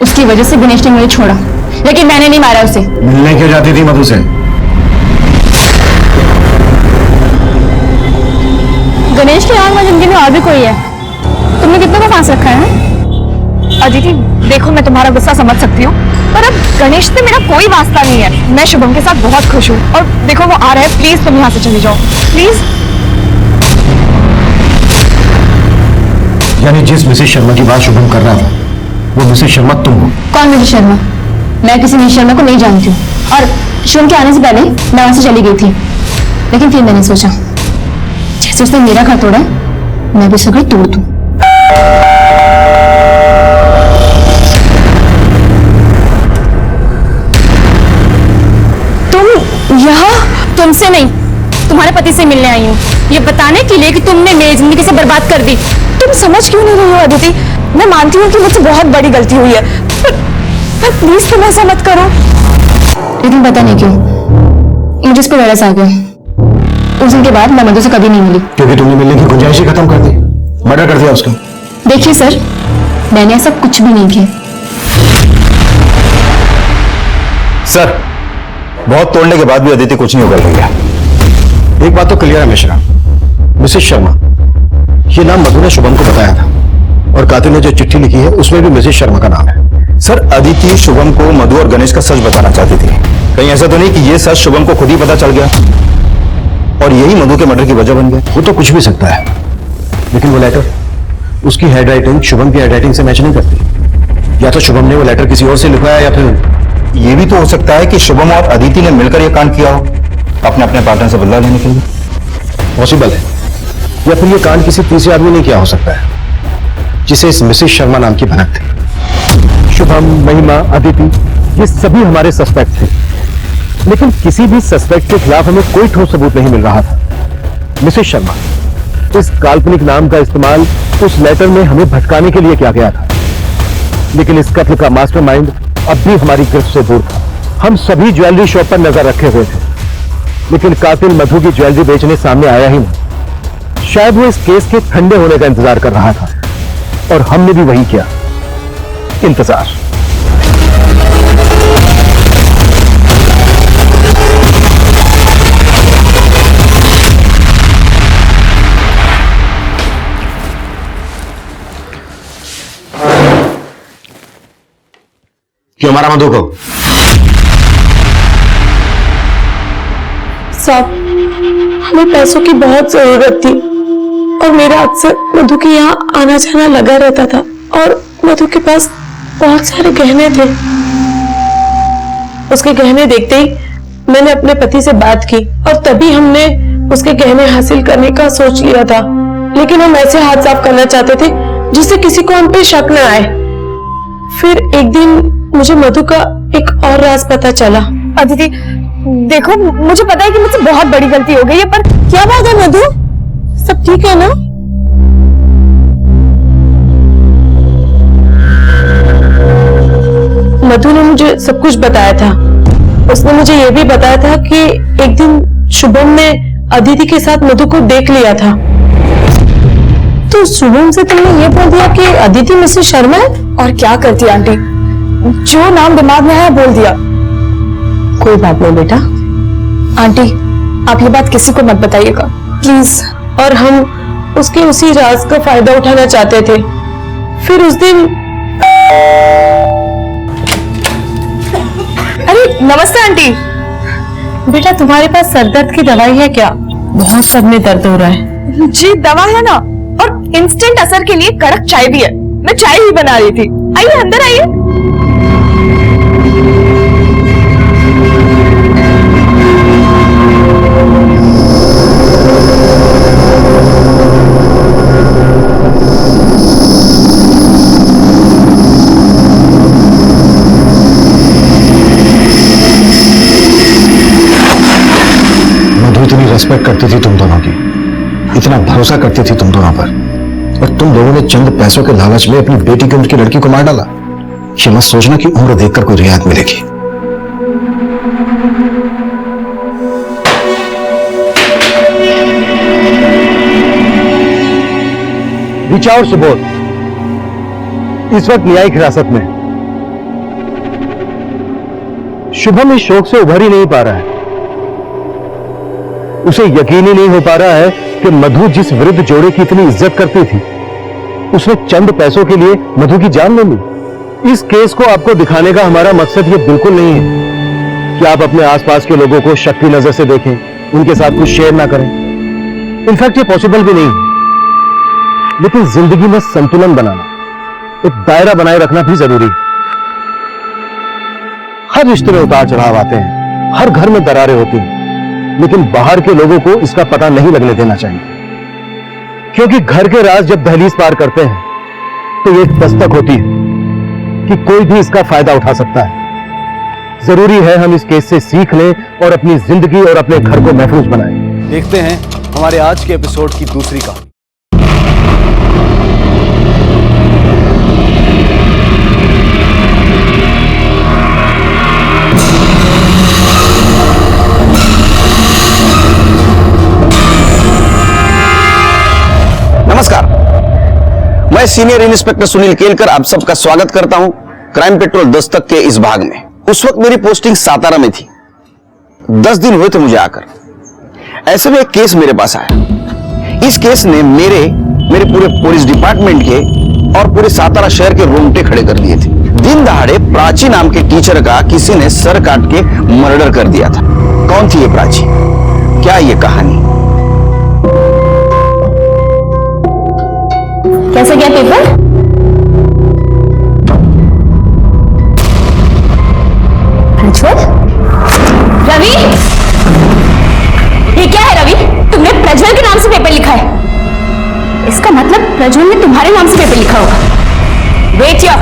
उसकी वजह से गणेश ने मुझे छोड़ा, लेकिन मैंने नहीं मारा उसे। मिलने क्यों जाती थी मधु से? गणेश के अलावा जिंदगी में और भी कोई है। तुमने कितने को फांस रखा है? अदिति, देखो मैं तुम्हारा गुस्सा समझ सकती हूँ, पर अब गणेश से मेरा कोई वास्ता नहीं है। मैं शुभम के साथ बहुत खुश हूँ, और देखो वो आ रहा है। प्लीज तुम यहाँ से चली जाओ, प्लीज। यानी जिस मिसेस शर्मा की बात शुभम कर रहा था, वो मिसेस शर्मा तुम हो? कौन मिसेस शर्मा? मैं किसी मिसेस शर्मा को नहीं जानती हूँ, और शुभम के आने से पहले मैं वहां से चली गई थी। लेकिन फिर मैंने सोचा, जैसे उसने मेरा घर तोड़ा, मैं भी उसका घर तोड़ दूं। यहाँ तुमसे नहीं, तुम्हारे पति से मिलने आई हूँ, ये बताने के लिए कि तुमने मेरी जिंदगी से बर्बाद कर दी। तुम समझ क्यों नहीं रही हो अदिति? मैं मानती हूँ कि मुझसे बहुत बड़ी गलती हुई है, पर प्लीज तुम ऐसा मत करो। लेकिन पता नहीं क्यों मुझे इस पर तरस आ गया। उस दिन के बाद मैं मधु से कभी नहीं मिली। क्योंकि तुमने मिलने की गुंजाइश ही खत्म कर दी, मर्डर कर दिया उसका। देखिए सर, मैंने ऐसा कुछ भी नहीं किया। सर, बहुत तोड़ने के बाद भी अदिति कुछ नहीं उगल रही है। एक बात तो क्लियर है मिश्रा, मिसेस शर्मा, ये नाम मधु ने शुभम को बताया था, और कातिल ने जो चिट्ठी लिखी है उसमें भी मिसेस शर्मा का नाम है। सर, अदिति शुभम को मधु और गणेश का सच बताना चाहती थी। कहीं ऐसा तो नहीं कि ये सच शुभम को खुद ही पता चल गया और यही मधु के मर्डर की वजह बन गया? वो तो कुछ भी सकता है, लेकिन वो लेटर, उसकी हैंडराइटिंग शुभम की हैंडराइटिंग से मैच नहीं करती। या तो शुभम ने वो लेटर किसी और से लिखवाया, या फिर ये भी तो हो सकता है कि शुभम और अदिति ने मिलकर यह कांड किया हो, अपने अपने पार्टनर से बदला लेने के लिए। पॉसिबल है। या फिर ये कांड किसी तीसरे आदमी ने किया हो सकता है, जिसे इस मिसेस शर्मा नाम की भनक थी। शुभम, महिमा, अदिति, ये सभी हमारे सस्पेक्ट थे, लेकिन किसी भी सस्पेक्ट के खिलाफ हमें कोई ठोस सबूत नहीं मिल रहा था। मिसेस शर्मा, इस काल्पनिक नाम का इस्तेमाल उस लेटर में हमें भटकाने के लिए किया गया था, लेकिन इस कत्ल का मास्टरमाइंड अब भी हमारी गिरफ्त से दूर था। हम सभी ज्वेलरी शॉप पर नजर रखे हुए थे, लेकिन कातिल मधु की ज्वेलरी बेचने सामने आया ही नहीं। शायद वो इस केस के ठंडे होने का इंतजार कर रहा था, और हमने भी वही किया, इंतजार। क्यों मारा मधु को? साहब, हमें पैसों की बहुत जरूरत थी और मेरा अक्सर मधु के यहाँ आना जाना लगा रहता था और मधु के पास बहुत सारे गहने थे। उसके गहने देखते ही मैंने अपने पति से बात की और तभी हमने उसके गहने हासिल करने का सोच लिया था, लेकिन हम ऐसे हाथ साफ करना चाहते थे जिससे किसी को हम पे शक न आए। फिर एक दिन मुझे मधु का एक और राज पता चला। अदिति देखो, मुझे पता है कि मुझसे बहुत बड़ी गलती हो गई है, पर क्या बात है मधु, सब ठीक है ना? मधु ने मुझे सब कुछ बताया था। उसने मुझे यह भी बताया था कि एक दिन शुभम ने अदिति के साथ मधु को देख लिया था। तो शुभम से तुमने ये बोल दिया कि अदिति मिसेस शर्मा है? और क्या करती आंटी, जो नाम दिमाग में आया बोल दिया। कोई बात नहीं बेटा। आंटी आप ये बात किसी को मत बताइएगा प्लीज। और हम उसके उसी राज का फायदा उठाना चाहते थे। फिर उस दिन अरे नमस्ते आंटी। बेटा तुम्हारे पास सरदर्द की दवाई है क्या? बहुत सर में दर्द हो रहा है। जी दवा है ना, और इंस्टेंट असर के लिए कड़क चाय भी है। मैं चाय ही बना रही थी। आइए अंदर आइए। इतनी रिस्पेक्ट करती थी तुम दोनों की, इतना भरोसा करती थी तुम दोनों पर, और तुम लोगों ने चंद पैसों के लालच में अपनी बेटी की उनकी लड़की को मार डाला। ये मत सोचना कि उम्र देखकर कोई रियायत मिलेगी। ऋचा और सुबोध इस वक्त न्यायिक हिरासत में। शुभम इस शोक से उभर ही नहीं पा रहा है। उसे यकीन ही नहीं हो पा रहा है कि मधु जिस वृद्ध जोड़े की इतनी इज्जत करती थी, उसने चंद पैसों के लिए मधु की जान ले ली। इस केस को आपको दिखाने का हमारा मकसद ये बिल्कुल नहीं है कि आप अपने आसपास के लोगों को शक की नजर से देखें, उनके साथ कुछ शेयर ना करें। इनफैक्ट ये पॉसिबल भी नहीं है। लेकिन जिंदगी में संतुलन बनाना, एक दायरा बनाए रखना भी जरूरी है। हर रिश्ते में उतार चढ़ाव आते हैं, हर घर में दरारें होती हैं, लेकिन बाहर के लोगों को इसका पता नहीं लगने देना चाहिए, क्योंकि घर के राज जब दहलीज पार करते हैं तो ये एक दस्तक होती है कि कोई भी इसका फायदा उठा सकता है। जरूरी है हम इस केस से सीख लें और अपनी जिंदगी और अपने घर को महफूज बनाएं। देखते हैं हमारे आज के एपिसोड की दूसरी कहानी। नमस्कार, मैं सीनियर इंस्पेक्टर सुनील केलकर आप सबका स्वागत करता हूं क्राइम पेट्रोल दस्तक के इस भाग में। उस वक्त मेरी पोस्टिंग सातारा में थी। 10 दिन हुए थे मुझे आकर। ऐसे में एक केस मेरे पास आया। इस केस ने मेरे पूरे पुलिस डिपार्टमेंट के और पूरे सातारा शहर के रोंगटे खड़े कर दिए थे। दिन दहाड़े प्राची नाम के टीचर का किसी ने सर काट के मर्डर कर दिया था। कौन थी ये प्राची? क्या ये कहानी? कैसा गया पेपर? रवि, ये क्या है रवि? तुमने प्रज्वल के नाम से पेपर लिखा है। इसका मतलब प्रज्वल ने तुम्हारे नाम से पेपर लिखा होगा। Wait here.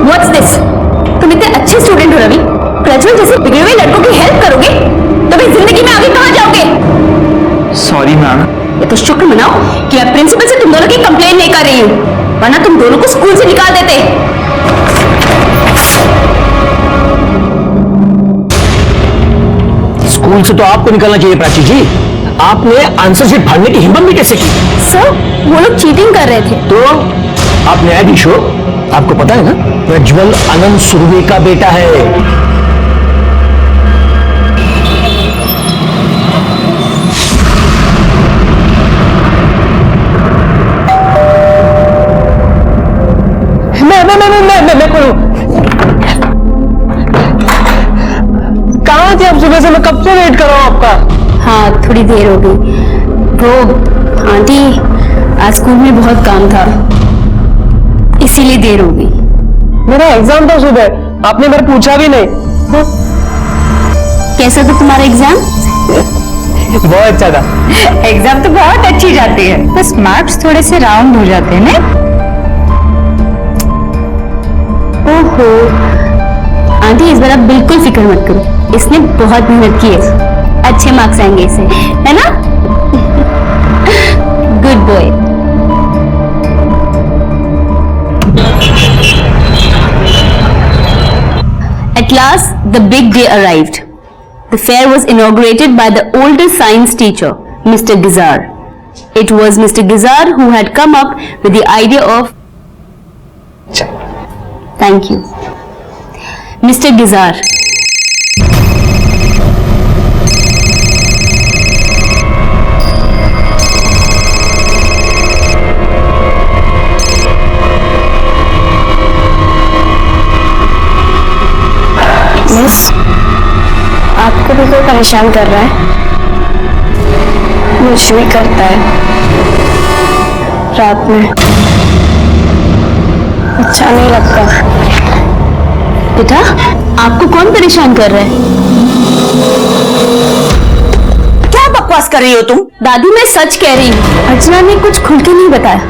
What's this? तुम इतने अच्छे स्टूडेंट हो रवि, प्रज्वल जैसे बिगड़े हुए लड़कों की हेल्प करोगे तो फिर जिंदगी में आगे कहां जाओगे? Sorry ma'am. ये तो शुक्र मनाओ कि अब प्रिंसिपल से तुम दोनों की कंप्लेन नहीं कर रही हूं, वरना तुम दोनों को स्कूल से निकाल देते। स्कूल से तो आपको निकलना चाहिए प्राची जी। आपने आंसर शीट फाड़ने की हिम्मत भी कैसे की? सर, वो लोग चीटिंग कर रहे थे। तो आप न्यायाधीश हो, आपको पता है ना प्रज्वल आनंद सुरवे का बेटा है। सुबह से मैं कब से वेट कर रहा हूँ आपका। हाँ थोड़ी देर हो गई। वो आंटी आज स्कूल में बहुत काम था इसीलिए देर हो गई। मेरा एग्जाम था सुबह, आपने मेरे पूछा भी नहीं। कैसा था तुम्हारा एग्जाम? बहुत अच्छा था। एग्जाम तो बहुत अच्छी जाती है, बस मार्क्स थोड़े से राउंड हो जाते हैं ना। ओहो आंटी, इस बार आप बिल्कुल फिक्र मत करो, इसने बहुत मेहनत की है, अच्छे मार्क्स आएंगे इसे, है ना? Good boy. At last, the big day arrived. The fair was inaugurated by the older science teacher, Mr. Gizar. It was Mr. Gizar who had come up with the idea of... Thank you. Mr. Gizar. Miss, आपको भी कोई परेशान कर रहा है? मुझे भी करता है रात में, अच्छा नहीं लगता। बेटा, आपको कौन परेशान कर रहा है? क्या बकवास कर रही हो तुम? दादी मैं सच कह रही हूँ, अर्चना ने कुछ खुल के नहीं बताया,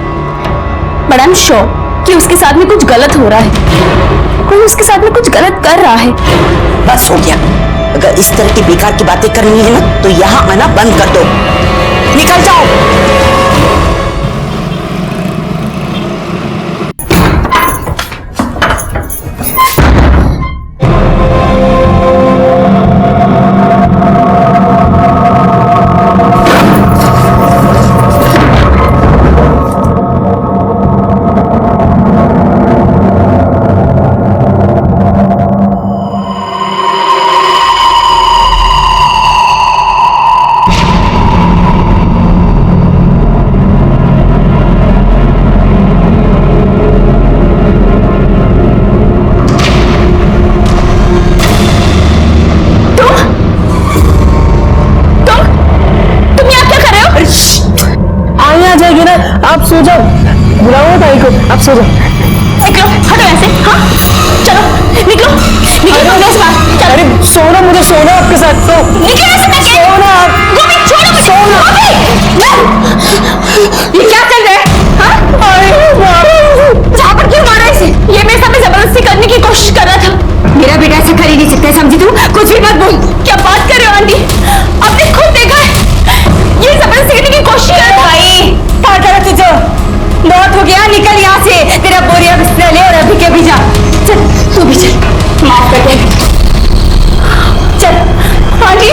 बट आई एम श्योर कि उसके साथ में कुछ गलत हो रहा है, कोई उसके साथ में कुछ गलत कर रहा है। बस हो गया, अगर इस तरह की बेकार की बातें करनी है ना तो यहाँ आना बंद कर दो, निकल जाओ। आप सो जाओ, बुलाओ भाई को, आप सो जाओ। निकलो, हटो ऐसे। हाँ चलो निकलो, निकलो इस बार। अरे सोना, मुझे सोना आपके साथ। तो निकलो ऐसे मैं कह- सोना, गोपी छोड़ो मुझे। सोना। ये क्या कर रहा है? हाँ? जहाँ पर क्यों मारा इसे? ये मेरे साथ जबरदस्ती करने की कोशिश कर रहा था। मेरा बेटा ऐसे कर ही नहीं सकता, समझी तू? कुछ भी मत बोल। क्या बात कर रहे हो आंटी? आपने खुद देखा है ये जबरदस्ती करने की कोशिश कर रहा है। क्या करा तुझे? बहुत हो गया, निकल यहाँ से। तेरा बोरिया बिस्तर ले और अभी के भी जा। चल तू भी चल, माफ कर दे। चल आंटी।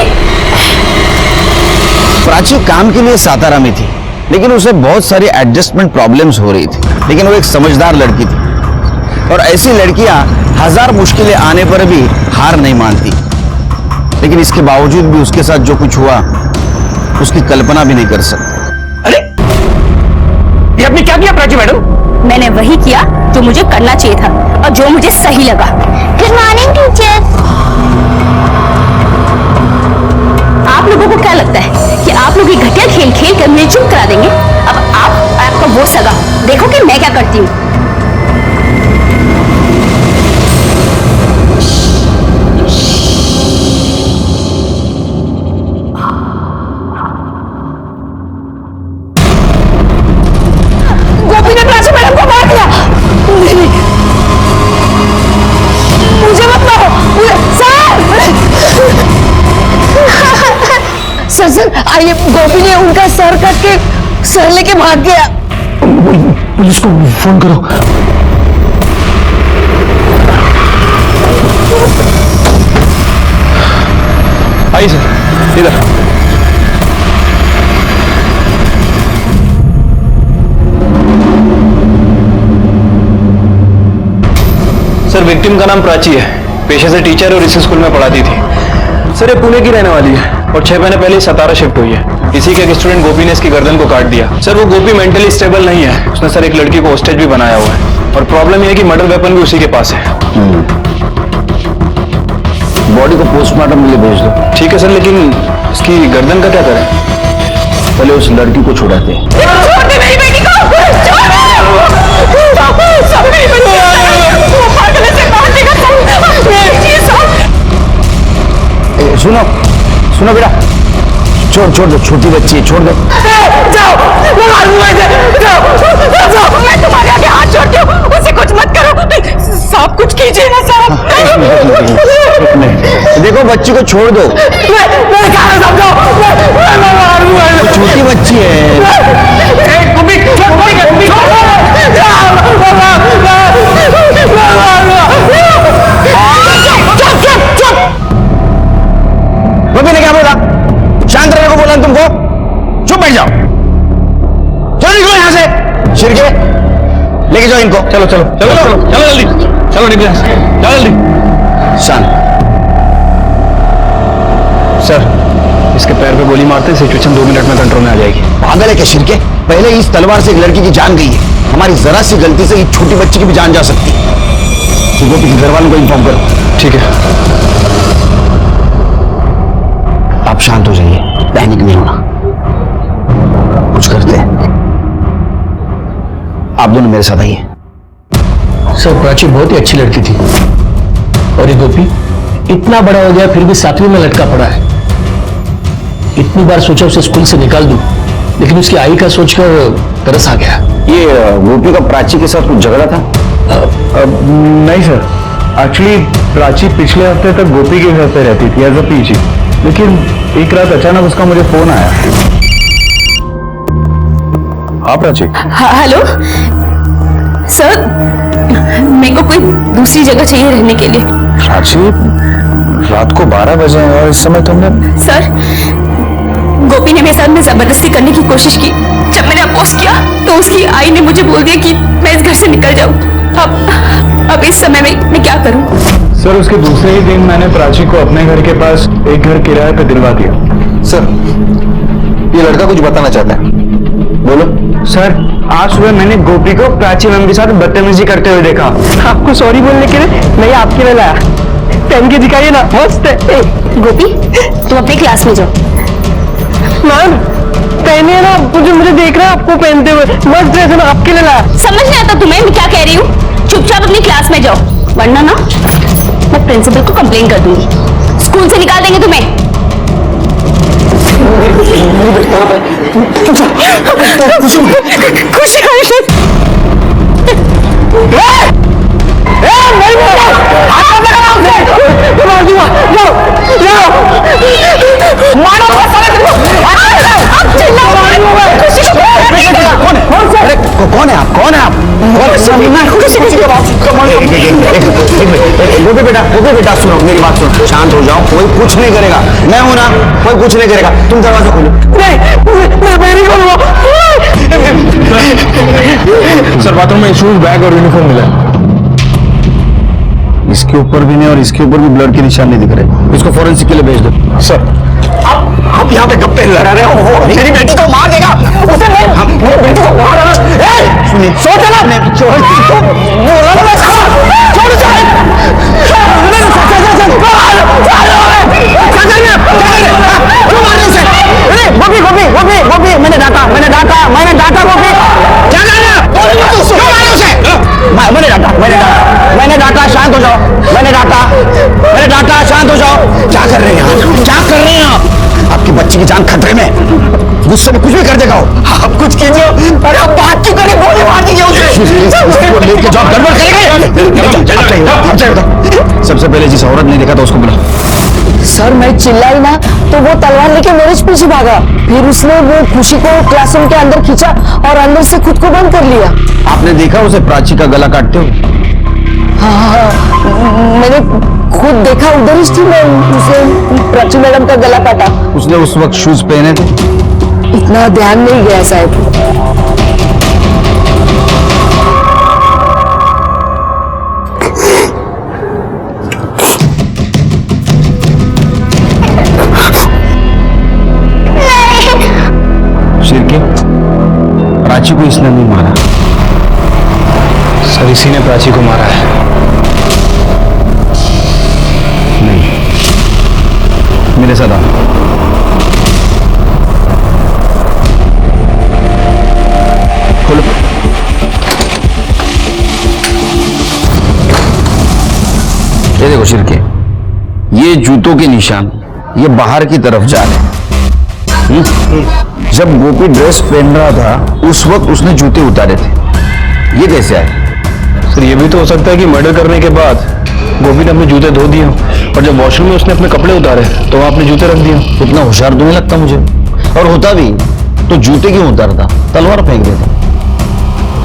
प्राची काम के लिए सातारा में थी, लेकिन उसे बहुत सारी एडजस्टमेंट प्रॉब्लम्स हो रही थी, लेकिन वो एक समझदार लड़की थी और ऐसी लड़कियां हजार मुश्किलें आने पर भी हार नहीं मानती। लेकिन इसके बावजूद भी उसके साथ जो कुछ हुआ उसकी कल्पना भी नहीं कर सकते। अरे ये आपने क्या किया प्राची मैडम? मैंने वही किया जो मुझे करना चाहिए था और जो मुझे सही लगा। Good morning teacher. आप लोगों को क्या लगता है कि आप लोग ये घटिया खेल खेल कर मुझे चुप करा देंगे? अब आपका वो सगा देखो कि मैं क्या करती हूँ। गोपी ने प्राची मैडम को मार दिया। नहीं, मुझे मत मारो। सर सर आइए, गोपी ने उनका सर काट के सर लेके भाग गया। पुलिस को फोन करो। आइए सर, इधर। सर विक्टिम का नाम प्राची है, पेशे से टीचर और इसी स्कूल में पढ़ाती थी। सर ये पुणे की रहने वाली है और 6 महीने पहले सतारा शिफ्ट हुई है। इसी के एक स्टूडेंट गोपी ने इसकी गर्दन को काट दिया। सर वो गोपी मेंटली स्टेबल नहीं है, उसने सर एक लड़की को होस्टेज भी बनाया हुआ है और प्रॉब्लम यह है कि मर्डर वेपन भी उसी के पास है। बॉडी को पोस्टमार्टम के लिए भेज दो। ठीक है सर, लेकिन इसकी गर्दन का क्या करें? पहले उस लड़की को छुड़ाते हैं। छोड़ दे मेरी बेटी को, छोड़ दे। सब मेरी बेटी को पागल से मार देगा सब। मेरी चीज सुनो सुनो बेटा, छोड़ दो, छोटी बच्ची है, छोड़ दो। जाओ, मैं मारूंगा इसे। जाओ, मैं तुम्हारे आगे हाथ जोड़ती हूँ, उसे कुछ मत करो। सब कुछ कीजिए ना साहब। देखो बच्ची को छोड़ दो। मैं कहाँ समझो, मैं मारूंगा। छोटी बच्ची है। गोपी ने क्या बोला? शांत रहने को बोला तुमको? चुप बैठ जाओ, चलो निकलो यहां से। शिरके लेके जाओ इनको। चलो चलो चलो चलो चलो जल्दी, चलो निकलो, चलो जल्दी। शांत। सर, इसके पैर पे गोली मारते सिचुएशन 2 मिनट में कंट्रोल में आ जाएगी। पागल है क्या शिरके? पहले इस तलवार से एक लड़की की जान गई है, हमारी जरा सी गलती से इस छोटी बच्ची की भी जान जा सकती है। तो गोपी के घर वालों को इन्फॉर्म करो। ठीक है। आप शांत हो जाइए, पैनिक नहीं होना, कुछ करते हैं। आप दोनों मेरे साथ आइए। सर, प्राची बहुत ही अच्छी लड़की थी, और ये गोपी इतना बड़ा हो गया फिर भी 7वीं में लटका पड़ा है। इतनी बार सोचा उसे स्कूल से निकाल दूं, लेकिन उसकी आई का सोचकर तरस आ गया। ये गोपी का प्राची के साथ कुछ झगड़ा था? नहीं सर, एक्चुअली प्राची पिछले हफ्ते तक गोपी के घर पे रहती थी एज अ पीजी, लेकिन एक रात अचानक उसका मुझे फोन आया। हाँ प्राची। हेलो सर, मेरे को कोई दूसरी जगह चाहिए रहने के लिए। प्राची, रात को 12 बजे हैं और इस समय तुमने? सर, गोपी ने मेरे साथ में जबरदस्ती करने की कोशिश की। जब मैंने अपोज किया तो उसकी आई ने मुझे बोल दिया कि मैं इस घर से निकल जाऊं। अब इस समय में मैं क्या करूं? सर, उसके दूसरे ही दिन मैंने प्राची को अपने घर के पास एक घर किराए पे दिलवा दिया। सर, ये लड़का कुछ बताना चाहता है, बोलो। सर, आज सुबह मैंने गोपी को प्राची मैम के साथ बदतमीजी करते हुए देखा। आपको सॉरी बोलने के लिए मैं आपके लिए लाया। पहन के दिखाइए ना, मस्त है। गोपी, तुम अपने क्लास में जाओ। मैम पहने ना, मुझे देख रहा है आपको पहनते हुए, मस्त ड्रेस है, आपके लिए लाया। समझ नहीं आता तुम्हें मैं क्या कह रही हूँ? चुपचाप अपनी क्लास में जाओ, वरना ना मैं प्रिंसिपल को कंप्लेन कर दूंगी, स्कूल से निकाल देंगे तुम्हें। खुशी कौन है आप? कौन है आप? गोपी बेटा सुनो, मेरी बात सुनो, शांत हो जाओ। कोई कुछ नहीं करेगा, मैं हूं ना, कोई कुछ नहीं करेगा। तुम दरवाजा खोलो। सर, बाथरूम में शूज, बैग और यूनिफॉर्म मिला। इसके ऊपर भी नहीं और इसके ऊपर भी ब्लड के निशान नहीं दिख रहे। इसको फॉरेंसिक के लिए भेज दो। सर, आप यहाँ पे गप्पे लड़ा रहे हो? मेरी बेटी को मार देगा उसे। मेरी बेटी को मार रहा है। सुनिए, सोचा ना आपने? गोपी, मैंने डांटा गोपी। क्या मैंने डांटा, शांत हो जाओ। मैंने डांटा, शांत हो जाओ। क्या कर रहे हैं आप? आपकी बच्ची की जान खतरे में, गुस्से में कुछ भी कर देगा वो। आप कुछ कीजिए। अरे आप बात क्यों करें? गोली मार दीजिए उसे। लेके जाओ, गड़बड़ करेंगे। सबसे पहले जिस औरत ने देखा था उसको बुला। सर, मैं चिल्लाई ना तो वो तलवार लेके मेरे पीछे भागा। फिर उसने वो खुशी को क्लासरूम के अंदर खींचा और अंदर से खुद को बंद कर लिया। आपने देखा उसे प्राची का गला काटते हुए? हाँ, मैंने खुद देखा, उधर ही थी मैं। उसे प्राची मैडम का गला काटा। उसने उस वक्त शूज पहने थे? इतना ध्यान नहीं गया साहब। शिरके, प्राची को इसने नहीं मारा। सर, इसी ने प्राची को मारा है। नहीं, मेरे साथ आ। खोलो। ये देखो शिरके, ये जूतों के निशान ये बाहर की तरफ जा रहे हैं। जब गोपी ड्रेस पहन रहा था उस वक्त उसने जूते उतारे थे। ये कैसे आए? सर ये भी तो हो सकता है कि मर्डर करने के बाद गोपी ने अपने जूते धो दिए और जब वॉशरूम में उसने अपने कपड़े उतारे तो वहां अपने जूते रख दिए। इतना होशियार तो नहीं लगता मुझे, और होता भी तो जूते क्यों उतारता, तलवार फेंक देता।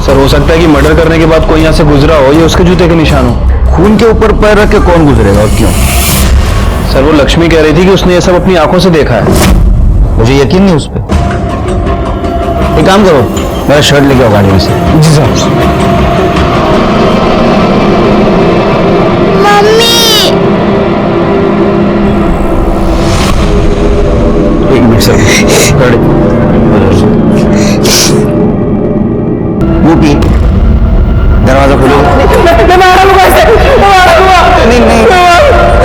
सर हो सकता है कि मर्डर करने के बाद कोई यहाँ से गुजरा हो या उसके जूते के निशान हो। खून के ऊपर पैर रख के कौन गुजरेगा और क्यों? सर वो लक्ष्मी कह रही थी कि उसने ये सब अपनी आंखों से देखा है। मुझे यकीन नहीं उस पर। एक काम करो, मेरा शर्ट लेके आओ गाड़ी में से। जी साहब। मम्मी एक मिनट सर। गोपी दरवाजा खोलो।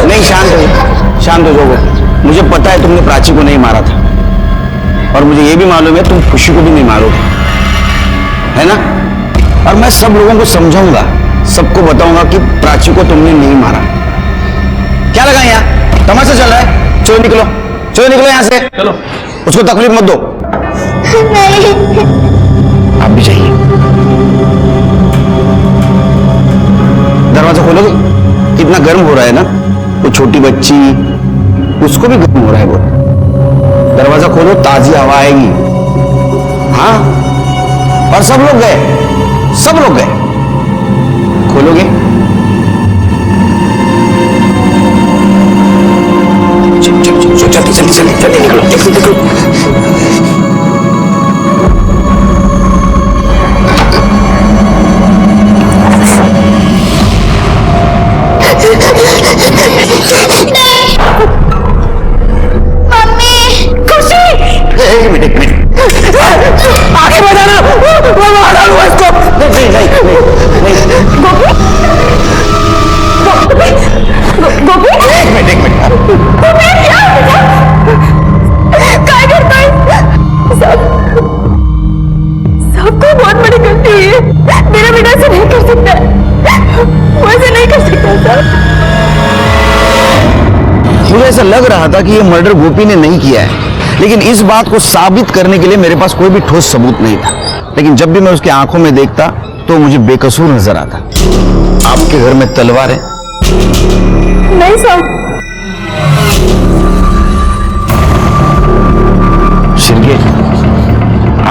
नहीं शांत हो जाओ। मुझे पता है तुमने प्राची को नहीं मारा था, और मुझे ये भी मालूम है तुम खुशी को भी नहीं मारोगे, है ना? और मैं सब लोगों को समझाऊंगा, सबको बताऊंगा कि प्राची को तुमने नहीं मारा। क्या लगा यहाँ तमाशा चल रहा है? चलो निकलो यहाँ से। चलो, उसको तकलीफ मत दो। आप भी जाइए। दरवाजा खोलोगे? कितना गर्म हो रहा है ना, वो छोटी बच्ची उसको भी गर्म हो रहा है बहुत। दरवाजा खोलो, ताजी हवा आएगी। हाँ, और सब लोग गए। खोलोगे? जल्दी निकलो। एक मिनट आगे बढ़ाना, मैं मार डालूंगा इसको। गोपी एक मिनट गोपी क्या करता है? सबको बहुत बड़ी गलती हुई है। मेरा बेटा ऐसे नहीं कर सकता, वो ऐसे नहीं कर सकता सर। मुझे ऐसा लग रहा था कि ये मर्डर गोपी ने नहीं किया है, लेकिन इस बात को साबित करने के लिए मेरे पास कोई भी ठोस सबूत नहीं था। लेकिन जब भी मैं उसकी आंखों में देखता तो मुझे बेकसूर नजर आता। आपके घर में तलवार है? नहीं सर। शिरके,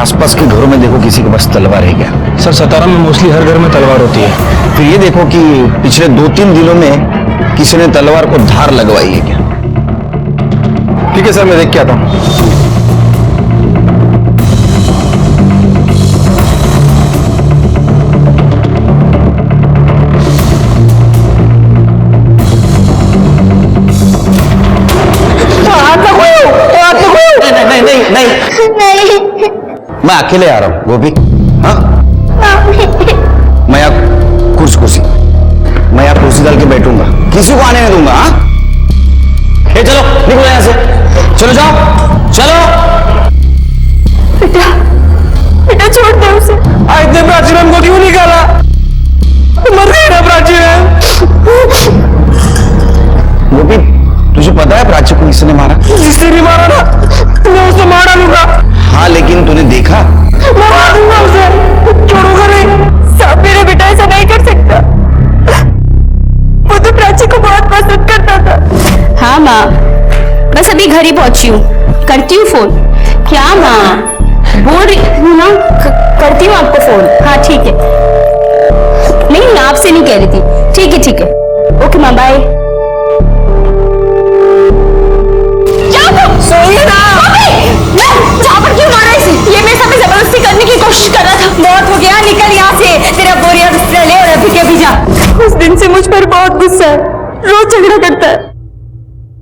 आसपास के घरों में देखो किसी के पास तलवार है क्या? सर सतारा में मोस्टली हर घर में तलवार होती है। फिर ये देखो कि पिछले 2-3 दिनों में किसी ने तलवार को धार लगवाई है क्या? ठीक है सर, मैं देख के आता हूँ। नहीं, मैं अकेले आ रहा हूँ गोपी। हाँ, मैं यहाँ कुर्सी डाल के बैठूंगा, किसी को आने नहीं दूंगा। हाँ, चलो निकलो यहाँ से, चलो जाओ। बेटा छोड़ दे उसे। इतने प्राची ने हमको क्यों निकाला? मर गई ना प्राची ने। गोपी, तुझे पता है प्राची को किसने मारा? जिसने भी मारा ना, मैं उसे मार डालूंगा। हाँ, लेकिन तूने देखा? मैं मार दूंगा उसे, छोड़ूंगा नहीं। सब मेरा बेटा ऐसा नहीं कर सकता, वो तो प्राची को बहुत पसंद करता था। हाँ माँ, बस अभी घर ही पहुंची हूँ, करती हूँ फोन। क्या माँ बोल रही हूँ ना, करती हूँ आपको फोन। हाँ ठीक है। नहीं मैं आपसे नहीं कह रही थी। ठीक है ओके माँ, बाय। सोइए ना। जहाँ पर क्यों मारा इसे? ये मेरे साथ जबरदस्ती करने की कोशिश कर रहा था। बहुत हो गया, निकल यहाँ से। तेरा बोरिया बिस्तर ले और अभी के अभी जा। उस दिन से मुझ पर बहुत गुस्सा है, रोज झगड़ा करता है।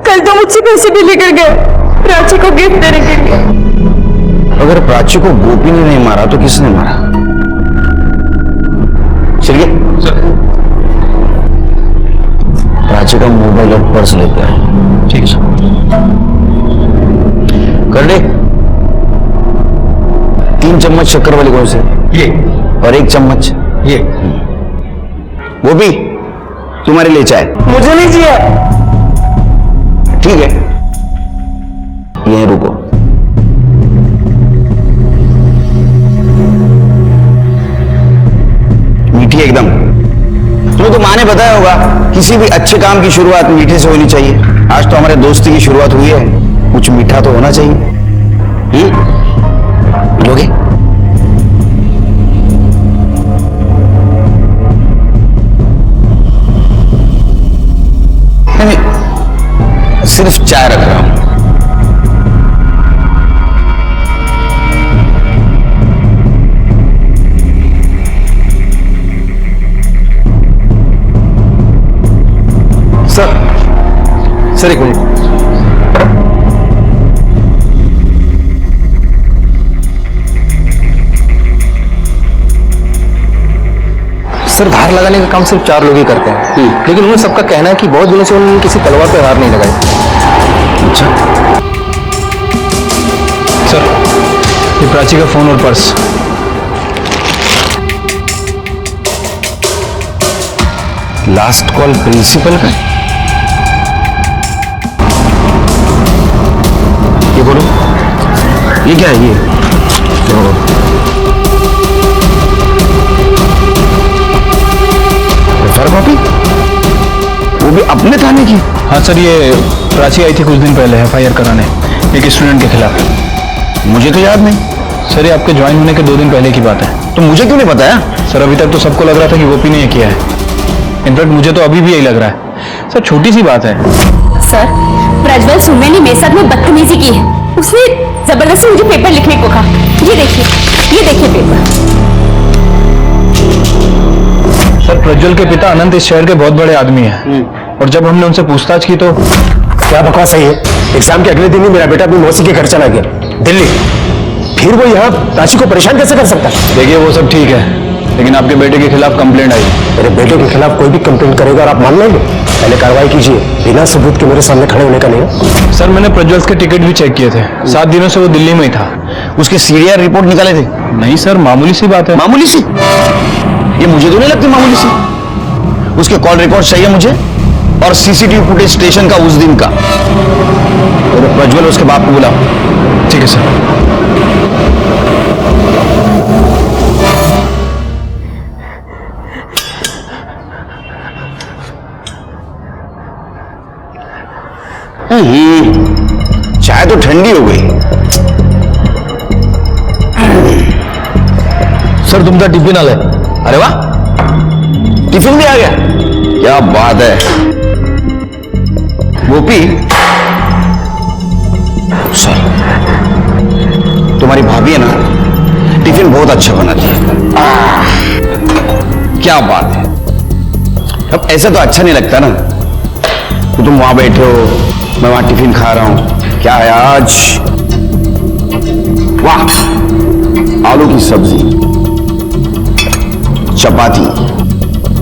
कल तो मुझसे पैसे भी लेकर गए प्राची को गिफ्ट देने के लिए। अगर प्राची को गोपी ने नहीं मारा तो किसने मारा? चलिए, प्राची का मोबाइल और पर्स लेकर ठीक है सर। कर दे। 3 चम्मच शक्कर वाले कौन से? ये। और 1 चम्मच ये। वो भी तुम्हारे लिए चाय। मुझे नहीं चाहिए। ठीक है, यहीं रुको। मीठी एकदम। तुम्हें तो माँ ने बताया होगा किसी भी अच्छे काम की शुरुआत मीठे से होनी चाहिए। आज तो हमारे दोस्ती की शुरुआत हुई है, कुछ मीठा तो होना चाहिए। लोगे? नहीं, सिर्फ चाय रख रहा हूं। सर एक मिनट। सर धार लगाने का काम सिर्फ 4 लोग ही करते हैं, लेकिन उन सबका कहना है कि बहुत दिनों से उन्होंने किसी तलवार पे धार नहीं लगाई। अच्छा सर, ये प्राची का फोन और पर्स। लास्ट कॉल प्रिंसिपल का। ये बोलो, ये क्या है? ये रेफर कॉपी, वो भी अपने थाने की? हाँ सर, ये प्राची आई थी कुछ दिन पहले FIR कराने एक स्टूडेंट के खिलाफ। मुझे तो याद नहीं सर, ये आपके ज्वाइन होने के 2 दिन पहले की बात है। तो मुझे क्यों नहीं बताया? सर अभी तक तो सबको लग रहा था कि गोपी ने ये किया है। इनफैक्ट मुझे तो अभी भी यही लग रहा है। सर छोटी सी बात है। सर, प्रज्वल सुमे ने मेरे साथ में बदतमीजी की है। उसने जबरदस्ती मुझे पेपर लिखने को कहा। ये देखिए पेपर। सर प्रज्वल के पिता अनंत इस शहर के बहुत बड़े आदमी हैं, और जब हमने उनसे पूछताछ की तो क्या बकवास है ये? एग्जाम के अगले दिन ही मेरा बेटा अपनी मौसी के घर चला गया दिल्ली, फिर वो यहाँ प्राची को परेशान कैसे कर सकता है? देखिए वो सब ठीक है, लेकिन आपके बेटे के खिलाफ कंप्लेंट आई। मेरे बेटे के खिलाफ कोई भी कंप्लेंट करेगा और आप मान लेंगे? पहले कार्रवाई कीजिए, बिना सबूत के मेरे सामने खड़े होने का नहीं। सर मैंने प्रज्वल के टिकट भी चेक किए थे, 7 दिनों से वो दिल्ली में ही था। उसके CDR रिपोर्ट निकाले थे? नहीं सर, मामूली सी बात है। मामूली सी? ये मुझे तो नहीं लगती मामूली सी। उसके कॉल रिकॉर्ड चाहिए मुझे, और CCTV फुटेज स्टेशन का उस दिन का। तो प्रज्वल उसके बाप को बुलाओ। ठीक है सर। चाय तो ठंडी हो गई। सर तुमचा टिफिन आलाय। अरे वाह, टिफिन भी आ गया, क्या बात है। गोपी, सर तुम्हारी भाभी है ना, टिफिन बहुत अच्छा बनाती है। क्या बात है। अब ऐसे तो अच्छा नहीं लगता ना कि तुम वहां बैठे हो, मैं वहां टिफिन खा रहा हूं। क्या है आज? वाह, आलू की सब्जी, चपाती,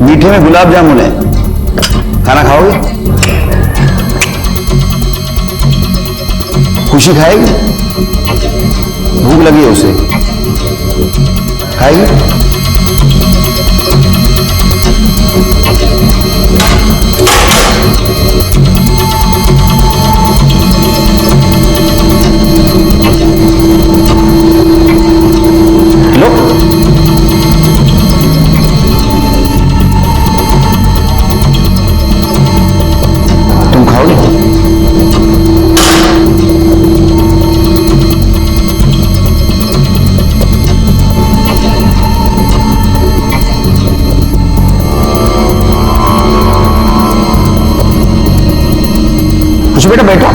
मीठे में गुलाब जामुन है। खाना खाओगे? खुशी खाएगी? भूख लगी है उसे, खाएगी? लो, तुम खाओगे? कुछ बेटा बैठो।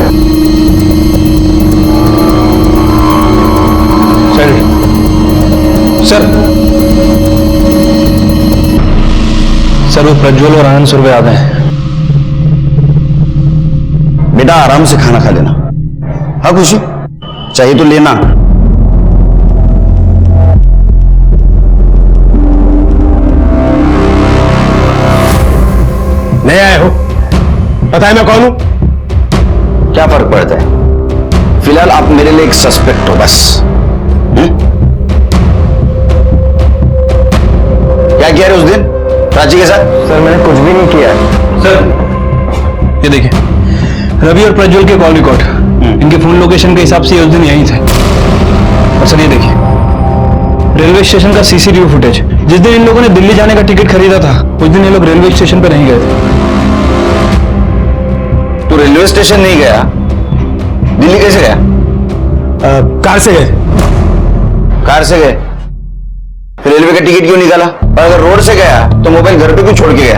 सर वो प्रज्वल और आनंद सुरवे आ गए हैं। बेटा आराम से खाना खा लेना। हाँ खुशी, चाहिए तो लेना। नहीं आए हो? पता है मैं कौन हूं? क्या फर्क पड़ता है? फिलहाल आप मेरे लिए एक सस्पेक्ट हो बस। क्या किया रे उस दिन प्राची के साथ? सर मैंने कुछ भी नहीं किया है। सर ये देखिए, रवि और प्रज्वल के कॉल रिकॉर्ड, इनके फोन लोकेशन के हिसाब से ये उस दिन यहीं थे। और सर ये देखिए, रेलवे स्टेशन का सीसीटीवी फुटेज, जिस दिन इन लोगों ने दिल्ली जाने का टिकट खरीदा था उस दिन ये लोग रेलवे स्टेशन पर नहीं गए थे। तू रेलवे स्टेशन नहीं गया, दिल्ली कैसे गया? कार से गए। कार से गए? फिर रेलवे का टिकट क्यों निकाला? और अगर रोड से गया तो मोबाइल घर पे क्यों छोड़ के गया?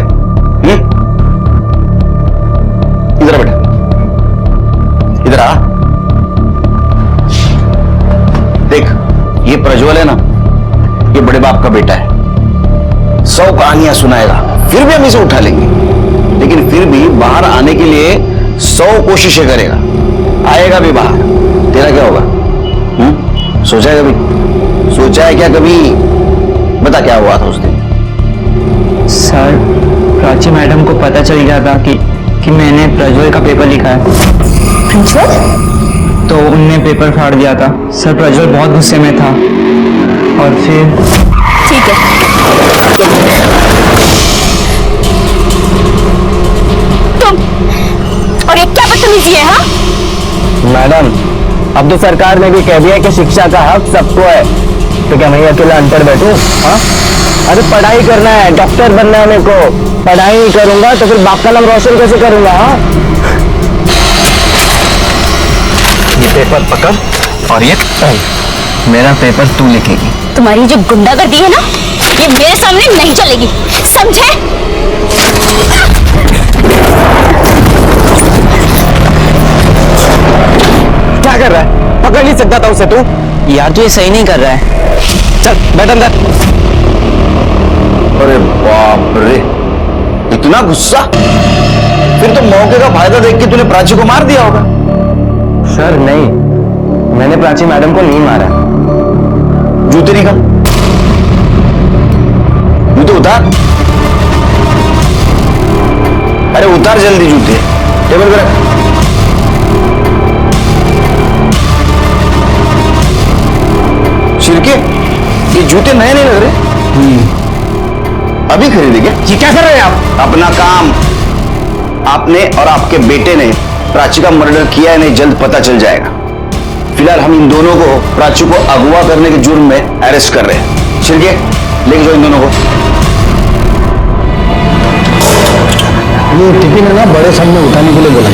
इधर बेटा, इधर आ। देख, ये प्रज्वल है ना, ये बड़े बाप का बेटा है। 100 कहानियां सुनाएगा, फिर भी हम इसे उठा लेंगे, लेकिन फिर भी बाहर आने के लिए 100 कोशिशें करेगा। आएगा भी बाहर, तेरा क्या होगा? सोचा है कभी? सोचा है क्या कभी? बता क्या हुआ था उस दिन? सर प्राची मैडम को पता चल गया था कि मैंने प्रज्वल का पेपर लिखा है। प्रज्वल? तो उनने पेपर फाड़ दिया था। सर प्रज्वल बहुत गुस्से में था और फिर ठीक है, तुम और ये क्या बदतमीजी है? हाँ मैडम, अब तो सरकार ने भी कह दिया कि शिक्षा का हक सबको है, तो क्या मैं अकेला अनपढ़ बैठूं? हाँ, अरे पढ़ाई करना है, डॉक्टर बनना है मेरे को। पढ़ाई नहीं करूंगा तो फिर बाप का नाम रोशन कैसे करूंगा? हाँ, ये पेपर पकड़ और ये मेरा पेपर तू लिखेगी। तुम्हारी जो गुंडागर्दी है ना, ये मेरे सामने नहीं चलेगी, समझे? क्या कर रहा है? पकड़ नहीं सकता था उसे तू? यार तू ये सही नहीं कर रहा है। चल बैठ अंदर। अरे बाप रे, इतना गुस्सा? फिर तो मौके का फायदा देख के तूने प्राची को मार दिया होगा। सर नहीं, मैंने प्राची मैडम को नहीं मारा। जूते निकाल, जूते उतार। अरे उतार जल्दी जूते, टेबल पे रख। शिरके, ये जूते नए नहीं लग रहे। अभी खरीदे क्या? ये क्या कर रहे हैं आप? अपना काम। आपने और आपके बेटे ने प्राची का मर्डर किया है, नहीं जल्द पता चल जाएगा। फिलहाल हम इन दोनों को प्राची को अगवा करने के जुर्म में अरेस्ट कर रहे हैं। शिरके, लेके जाओ इन दोनों को। ये टिफिन है ना, बड़े सामने उठाने के लिए बोला।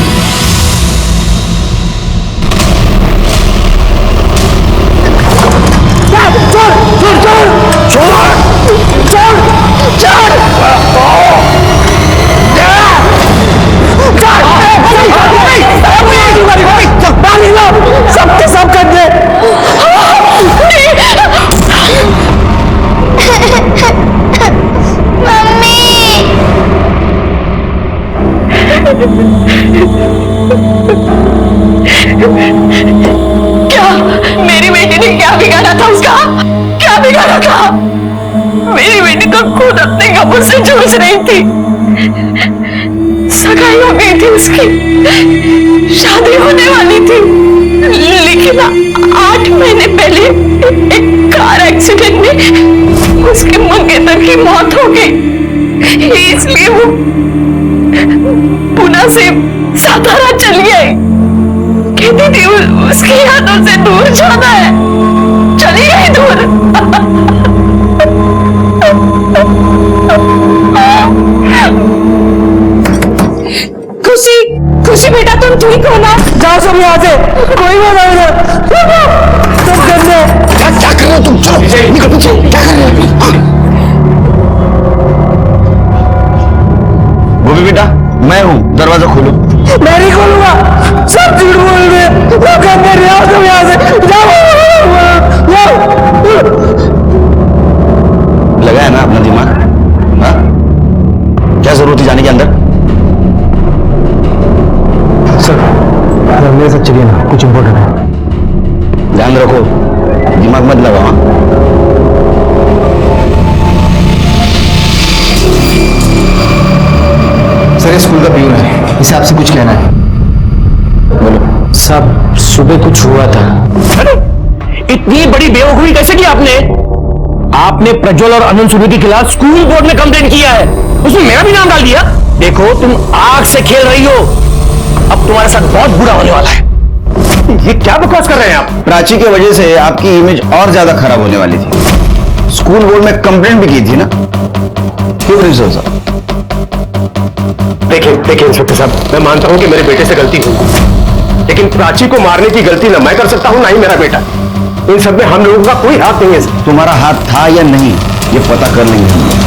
सबके सब कर दे। क्या मेरी बेटी ने क्या बिगाड़ा था उसका? क्या बिगाड़ा था? मेरी बेटी तो खुद अपने कपड़ों से जूझ रही थी। सगाई हो गई थी उसकी, शादी होने वाली थी, लेकिन 8 महीने पहले एक कार एक्सीडेंट में उसके मंगेतर की मौत हो गई। इसलिए वो पुणे से सातारा चली आई। कहती थी उसकी यादों से दूर जाना है, चली गई दूर। खुशी, खुशी बेटा तुम ठीक हो ना? जाओ सब यहाँ से, कोई मत आओ इधर। तुम करने क्या कर रहे हो तुम? चलो निकल पीछे, क्या कर रहे हो? गोपी बेटा, मैं हूं, दरवाजा खोलो। मैं नहीं खोलूंगा, सब झूठ बोल रहे हैं। वो करने रहे हो तुम यहाँ से, जाओ। लगाया ना अपना दिमाग? हाँ, क्या जरूरत थी जाने के अंदर? सर मेरे साथ चलिए ना, कुछ इंपॉर्टेंट है। ध्यान रखो, दिमाग मत लगाओ। हाँ? सर ये स्कूल का प्यून है, इसे आपसे कुछ कहना है। बोलो। साहब सुबह कुछ हुआ था। अरे इतनी बड़ी बेवकूफी कैसे की आपने? आपने प्रज्वल और अनंत सूर्य के खिलाफ स्कूल बोर्ड में कंप्लेंट किया है, उसमें मेरा भी नाम डाल दिया। देखो तुम आग से खेल रही हो, अब तुम्हारे साथ बहुत बुरा होने वाला है। ये क्या बकवास कर रहे हैं आप? प्राची की वजह से आपकी इमेज और ज्यादा खराब होने वाली थी। स्कूल बोर्ड में कंप्लेंट भी की थी ना, क्यों प्रिंसिपल साहब? देखिए इंस्पेक्टर साहब, मैं मानता हूं कि मेरे बेटे से गलती हुई, लेकिन प्राची को मारने की गलती ना मैं कर सकता हूं ना ही मेरा बेटा। इन सब में हम लोगों का कोई हाथ नहीं है। तुम्हारा हाथ था या नहीं ये पता कर लेंगे हम लोग।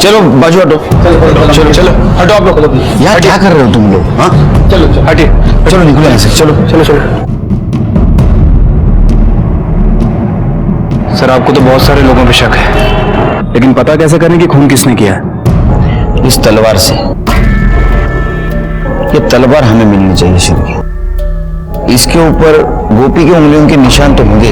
चलो बाजू हटो, चलो चलो हटो आप लोग। यार क्या कर रहे हो तुम लोग? हाँ चलो हटिए, चलो निकलो यहाँ से, चलो चलो चलो। सर आपको तो बहुत सारे लोगों पे शक है, लेकिन पता कैसे करें कि खून किसने किया है? इस तलवार से। ये तलवार हमें मिलनी चाहिए शिवकी। इसके ऊपर गोपी की उंगलियों के निशान तो होंगे,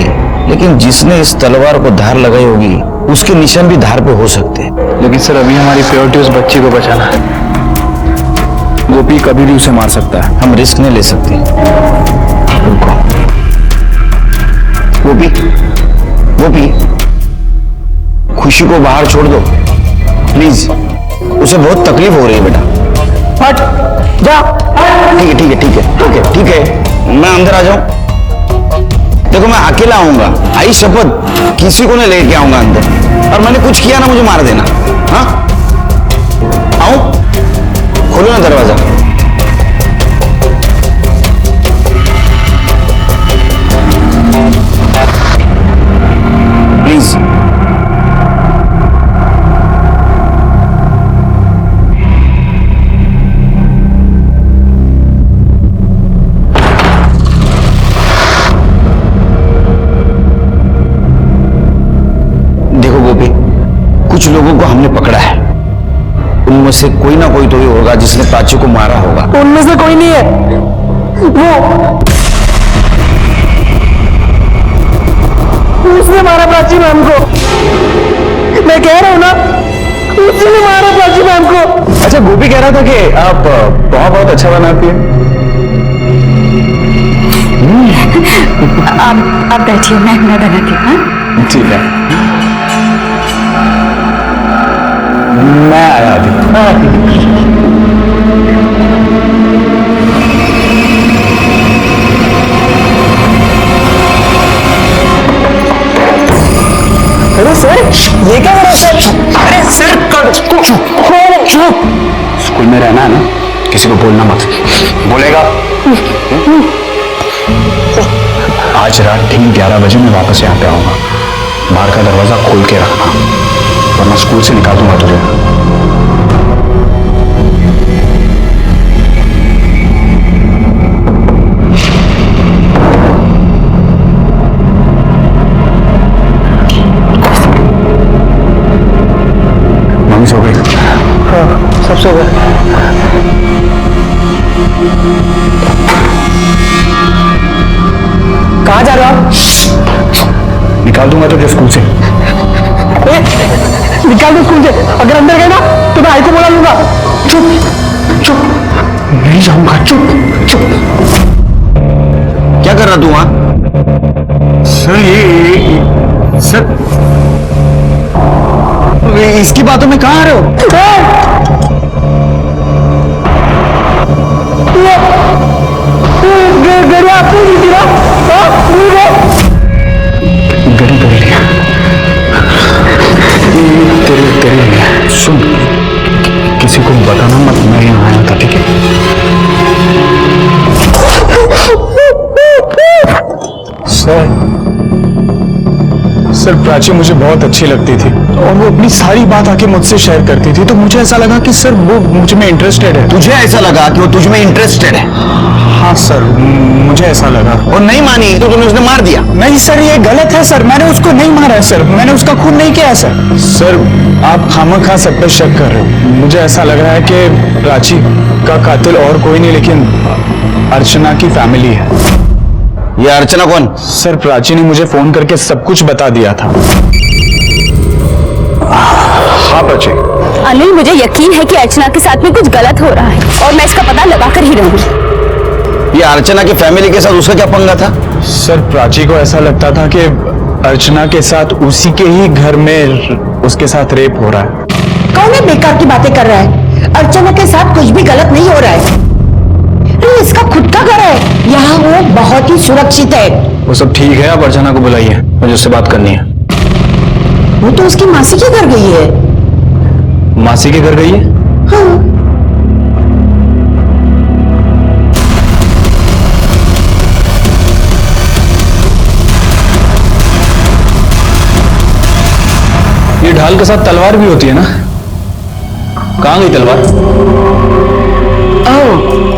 लेकिन जिसने इस तलवार को धार लगाई होगी उसके निशान भी धार पे हो सकते हैं। लेकिन सर अभी हमारी प्रायोरिटी उस बच्ची को बचाना है। गोपी कभी भी उसे मार सकता है। हम रिस्क नहीं ले सकते। रुको गोपी, गोपी खुशी को बाहर छोड़ दो प्लीज, उसे बहुत तकलीफ हो रही है बेटा। हट जा। ठीक है ठीक है ठीक है ठीक है ठीक है, मैं अंदर आ जाऊं? देखो मैं अकेला आऊंगा, आई शपथ किसी को नहीं लेके आऊंगा अंदर, और मैंने कुछ किया ना मुझे मार देना। हाँ आऊं? खोलो ना दरवाजा। प्लीज। देखो गोपी, कुछ लोगों को हमने पकड़ा है, उनमें से कोई ना कोई तो ही होगा जिसने प्राची को मारा होगा। उनमें से कोई नहीं है, वो उसने मारा प्राची मैम को। मैं कह रहा हूं ना, उसने मारा प्राची मैम को। अच्छा गोपी कह रहा था कि आप पोहा बहुत अच्छा बनाती है। आप बैठिए, मैं बनाती हूँ। ठीक है, मैं आया अभी। अरे सर ये क्या हो रहा है सर? अरे सर चुप। स्कूल में रहना है ना, किसी को बोलना मत। बोलेगा? आज रात ठीक 11 बजे मैं वापस यहाँ पे आऊंगा। बाहर का दरवाजा खोल के रखना, वरना स्कूल से निकाल दूंगा तुझे। मम्मी सो गई? हाँ सब सो गए। कहाँ जा रहे हो आप? निकाल दूंगा तुझे स्कूल से। निकाल दो स्कूल से, अगर अंदर गए ना तो मैं आई को बुला लूंगा। चुप चुप, नहीं जाऊंगा। चुप चुप। क्या कर रहा तू वहां? सर ये सर इसकी बातों में कहाँ आ रहे हो? गड़ी आपको नहीं थी ना? गड़ी कर लिया। तेरे सुन, किसी को बताना मत, मैं यहाँ आया था, ठीक है? सर प्राची मुझे बहुत अच्छी लगती थी और वो अपनी सारी बात आके मुझसे शेयर करती थी, तो मुझे ऐसा लगा कि सर वो मुझ में इंटरेस्टेड है। तुझे ऐसा लगा कि वो तुझ में इंटरेस्टेड है? हाँ सर, मुझे ऐसा लगा। और नहीं मानी तो तुमने उसने मार दिया? नहीं सर, ये गलत है सर, मैंने उसको नहीं मारा है सर, मैंने उसका खून नहीं किया है सर। सर आप खामखा सब पर शक कर रहे हो। मुझे ऐसा लग रहा है कि प्राची का कातिल और कोई नहीं लेकिन अर्चना की फैमिली है। ये अर्चना कौन? सर प्राची ने मुझे फोन करके सब कुछ बता दिया था। हाँ प्राची। अनिल, मुझे यकीन है कि अर्चना के साथ में कुछ गलत हो रहा है और मैं इसका पता लगा कर ही रहूंगी। ये अर्चना की फैमिली के साथ उसका क्या पंगा था? सर प्राची को ऐसा लगता था कि अर्चना के साथ उसी के ही घर में उसके साथ रेप हो रहा है। कौन है बेकार की बातें कर रहा है? अर्चना के साथ कुछ भी गलत नहीं हो रहा है। अरे इसका खुद का घर है, यहाँ वो बहुत ही सुरक्षित है। वो सब ठीक है, आप अर्चना को बुलाइए, मुझे उससे बात करनी है। वो तो उसकी मासी के घर गई है। मासी के घर गई है? हाँ। ये ढाल के साथ तलवार भी होती है ना? कहाँ गई तलवार?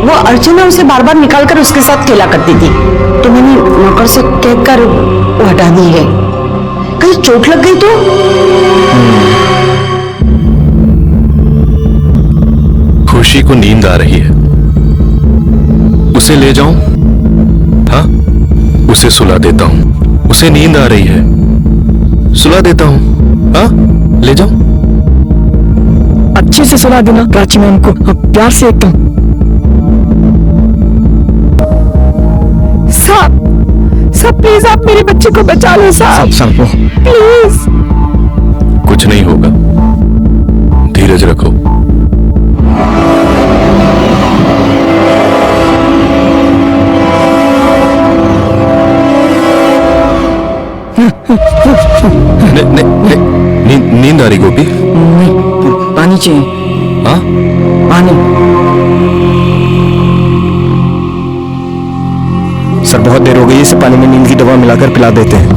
वो अर्चना उसे बार बार निकालकर उसके साथ खेला करती थी, तो मैंने नौकर से कहकर वो हटा दी है। कहीं चोट लग गई तो? खुशी को नींद आ रही है, उसे ले जाऊं? हाँ, उसे सुला देता हूं। उसे नींद आ रही है, सुला देता हूं। हाँ, ले जाऊं? अच्छे से सुला देना प्राची मैम को, प्यार से एकदम। साहब प्लीज आप मेरे बच्चे को बचा लो साहब। प्लीज। कुछ नहीं होगा, धीरज रखो। नींद आ रही गोपी? नहीं, पानी चाहिए। हाँ, पानी। सर बहुत देर हो गई, इसे पानी में नींद की दवा मिलाकर पिला देते हैं।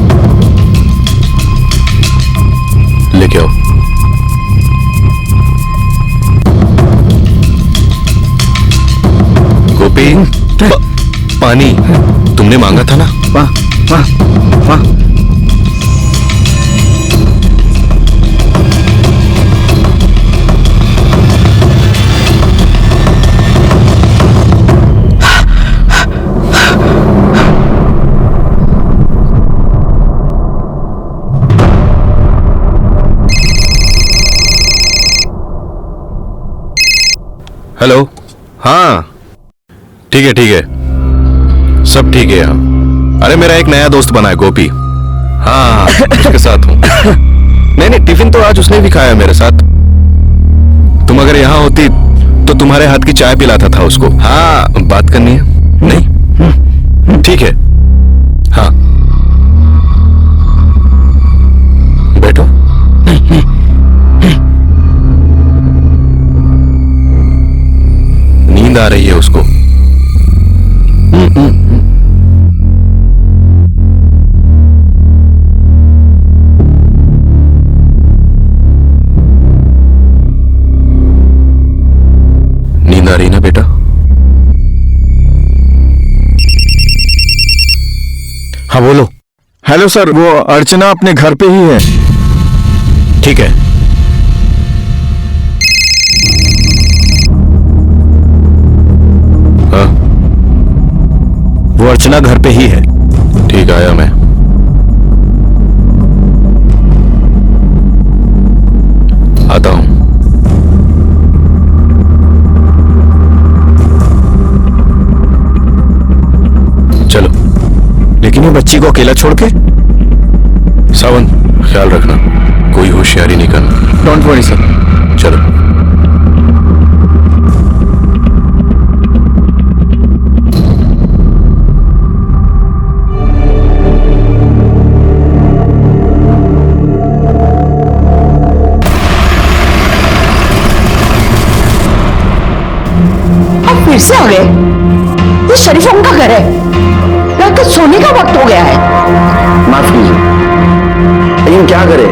लेके आओ। गोपी, पानी तुमने मांगा था ना? वाह वाह वाह। हेलो। हाँ ठीक है, सब ठीक है यहाँ। अरे मेरा एक नया दोस्त बना है गोपी। हाँ उसके साथ हूँ। नहीं टिफिन तो आज उसने भी खाया मेरे साथ। तुम अगर यहाँ होती तो तुम्हारे हाथ की चाय पिलाता था उसको। हाँ बात करनी है? नहीं ठीक है। हाँ बैठो। नींद आ रही है उसको। नींद आ रही ना बेटा? हाँ बोलो। हेलो सर, वो अर्चना अपने घर पे ही है। ठीक है। हाँ वो अर्चना घर पे ही है। ठीक आया मैं। आता हूं। चलो। लेकिन ये बच्ची को अकेला छोड़ के? सावन ख्याल रखना, कोई होशियारी नहीं करना। Don't worry sir. चलो। फिर से आ गए? ये शरीफों का घर है, लगता सोने का वक्त हो गया है। माफ कीजिए, लेकिन क्या करे,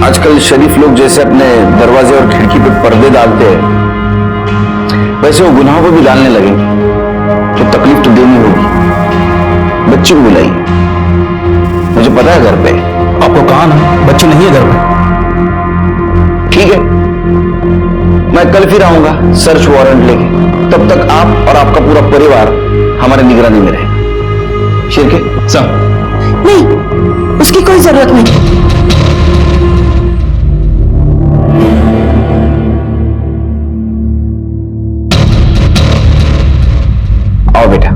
आजकल शरीफ लोग जैसे अपने दरवाजे और खिड़की पर पर्दे डालते हैं, वैसे वो गुनाहों पर भी डालने लगे। तो तकलीफ तो देनी होगी। बच्ची को बुलाइए, मुझे पता है घर पे। आपको कहा ना बच्ची नहीं है घर पे। ठीक है, मैं कल फिर आऊंगा सर्च वारंट लेके। तब तक आप और आपका पूरा परिवार हमारे निगरानी में रहे। शिरके सर। नहीं, उसकी कोई जरूरत नहीं। आओ बेटा।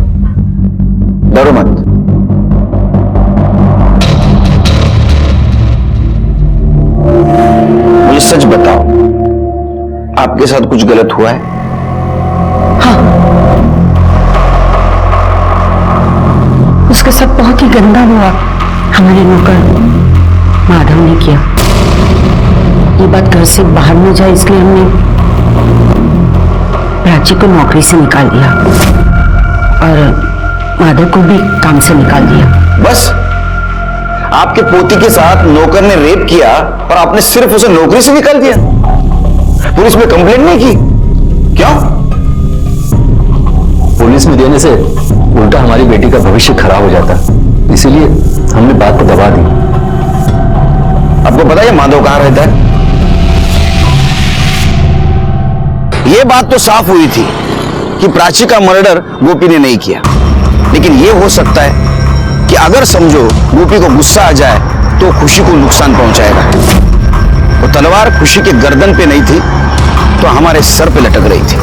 सच बताओ, आपके साथ कुछ गलत हुआ है? उसके साथ बहुत ही गंदा हुआ हमारे नौकर माधव ने किया। ये बात घर से बाहर न जाए इसलिए हमने प्राची को नौकरी से निकाल दिया और माधव को भी काम से निकाल दिया। बस आपके पोती के साथ नौकर ने रेप किया और आपने सिर्फ उसे नौकरी से निकाल दिया? पुलिस में कंप्लेंट नहीं की? क्यों? पुलिस में देने से उल्टा हमारी बेटी का भविष्य खराब हो जाता, इसीलिए हमने बात को दबा दी। आपको पता है माधव कहां रहता है? यह बात तो साफ हुई थी कि प्राची का मर्डर गोपी ने नहीं किया, लेकिन यह हो सकता है कि अगर समझो गोपी को गुस्सा आ जाए तो खुशी को नुकसान पहुंचाएगा। वो तलवार खुशी के गर्दन पे नहीं थी तो हमारे सर पे लटक रही थी।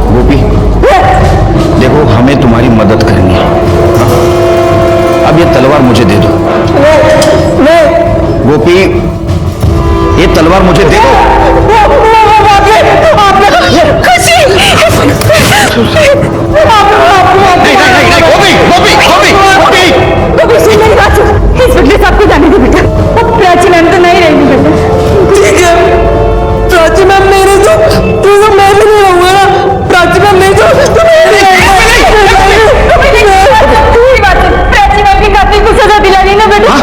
गोपी देखो, हमें तुम्हारी मदद करनी है। अब ये तलवार मुझे दे दो। गोपी, ये तलवार मुझे दे दो। सबको जाने दे बेटा, प्राची मैम तो नहीं रहेगी बेटा। ठीक है, प्राची मैम नहीं रही तो मैं भी नहीं रहूंगा ना। प्राची मैम नहीं तो प्राची मैम की कातिल को सजा दिलानी ना बेटा।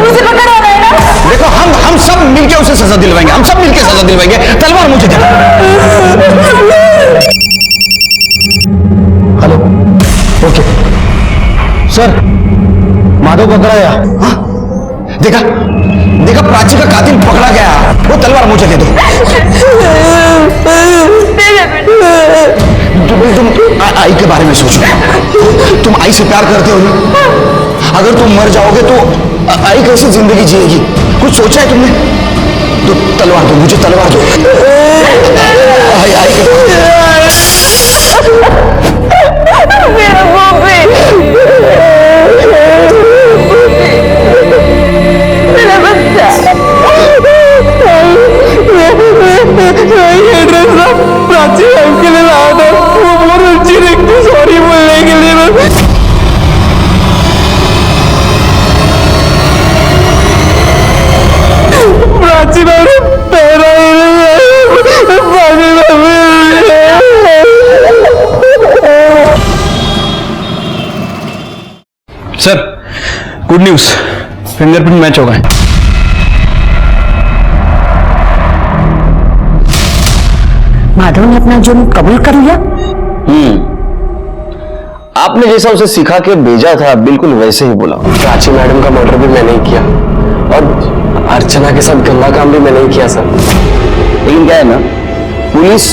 मुझे पकड़ आ रहा है ना। देखो, हम सब मिलके उसे सजा दिलवाएंगे, हम सब मिलके सजा दिलवाएंगे। तलवार मुझे दे। हेलो, ओके सर, माधव पकड़ा गया। देखा देखा, प्राची का कातिल पकड़ा गया। वो तलवार मुझे दे दो। तुम आई के बारे में सोचो। तुम आई से प्यार करते हो ना? अगर तुम मर जाओगे तो आई कैसे जिंदगी जिएगी? कुछ सोचा है तुमने? तो तलवार दो मुझे, तलवार दो। आई मेरा गोपी, मेरा बच्चा। एड्रेस ना प्राची मैम के लिए लाया था। वो बहुत अच्छी लगती, सॉरी बोलने के लिए। प्राची मैम ने पहला sir, good news, fingerprint match हो गए। माधव ने अपना जुर्म कबूल कर लिया। आपने जैसा उसे सिखा के भेजा था बिल्कुल वैसे ही बोला। प्राची मैडम का मर्डर भी मैंने ही किया और अर्चना के साथ गंदा काम भी मैंने ही किया सर। लेकिन क्या है ना, पुलिस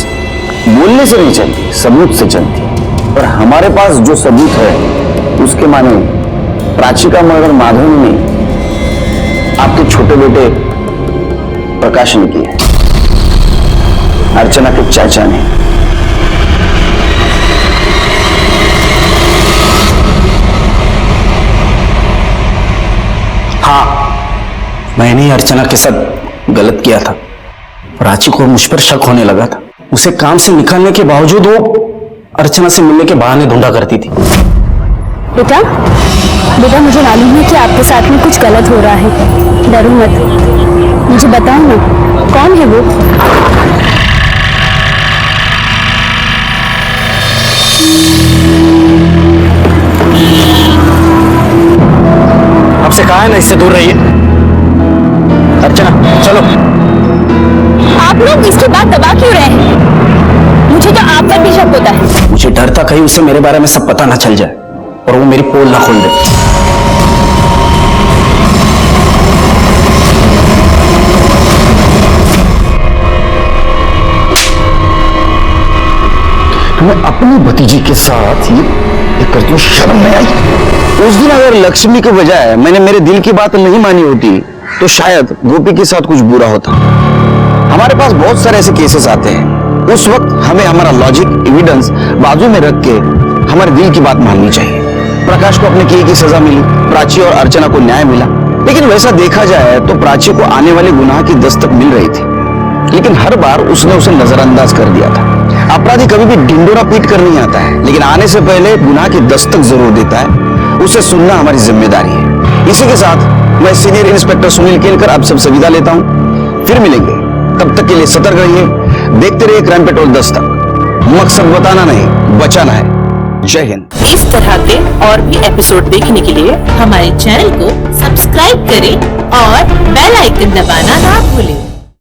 बोलने से नहीं चलती, सबूत से चलती। और हमारे पास जो सबूत है उसके माने प्राची का मर्डर माधव ने आपके छोटे बेटे प्रकाश ने किया, अर्चना के चाचा ने। हाँ, मैंने अर्चना के साथ गलत किया था। प्राची को मुझ पर शक होने लगा था। उसे काम से निकालने के बावजूद वो अर्चना से मिलने के बहाने ढूंढा करती थी। बेटा बेटा, मुझे मालूम है कि आपके साथ में कुछ गलत हो रहा है। डरो मत, मुझे बताओ ना, कौन है वो? आपसे कहा है ना इससे दूर रहिए। अर्चना चलो। आप लोग इसकी बात दबा क्यों रहे हैं? मुझे तो आप पर भी शक होता है। मुझे डर था कहीं उसे मेरे बारे में सब पता ना चल जाए और वो मेरी पोल ना खोल दे। तुम्हें अपनी भतीजी के साथ ये करती हूँ, शर्म नहीं आई? उस दिन अगर लक्ष्मी के बजाय मैंने मेरे दिल की बात नहीं मानी होती तो शायद गोपी के साथ कुछ बुरा होता। हमारे पास बहुत सारे ऐसे केसेस आते हैं। उस वक्त हमें हमारा लॉजिक, एविडेंस बाजू में रख के हमारे दिल की बात माननी चाहिए। प्रकाश को अपने किए की सजा मिली, प्राची और अर्चना को न्याय मिला, लेकिन वैसा देखा जाए तो प्राची को आने वाले गुनाह की दस्तक मिल रही थी, लेकिन हर बार उसने उसे नजरअंदाज कर दिया था। अपराधी कभी भी ढिंडोरा पीट कर नहीं आता है, लेकिन आने से पहले गुनाह की दस्तक जरूर देता है। उसे सुनना हमारी जिम्मेदारी है। इसी के साथ मैं सीनियर इंस्पेक्टर सुनील केलकर आप सबसे विदा लेता हूं। फिर मिलेंगे, तब तक के लिए सतर्क रहिए, देखते रहिए क्राइम पेट्रोल 10 तक। मकसद बताना नहीं, बचाना है। जय हिंद। इस तरह के और भी एपिसोड देखने के लिए हमारे चैनल को सब्सक्राइब करें और बेल आइकन दबाना ना भूलें।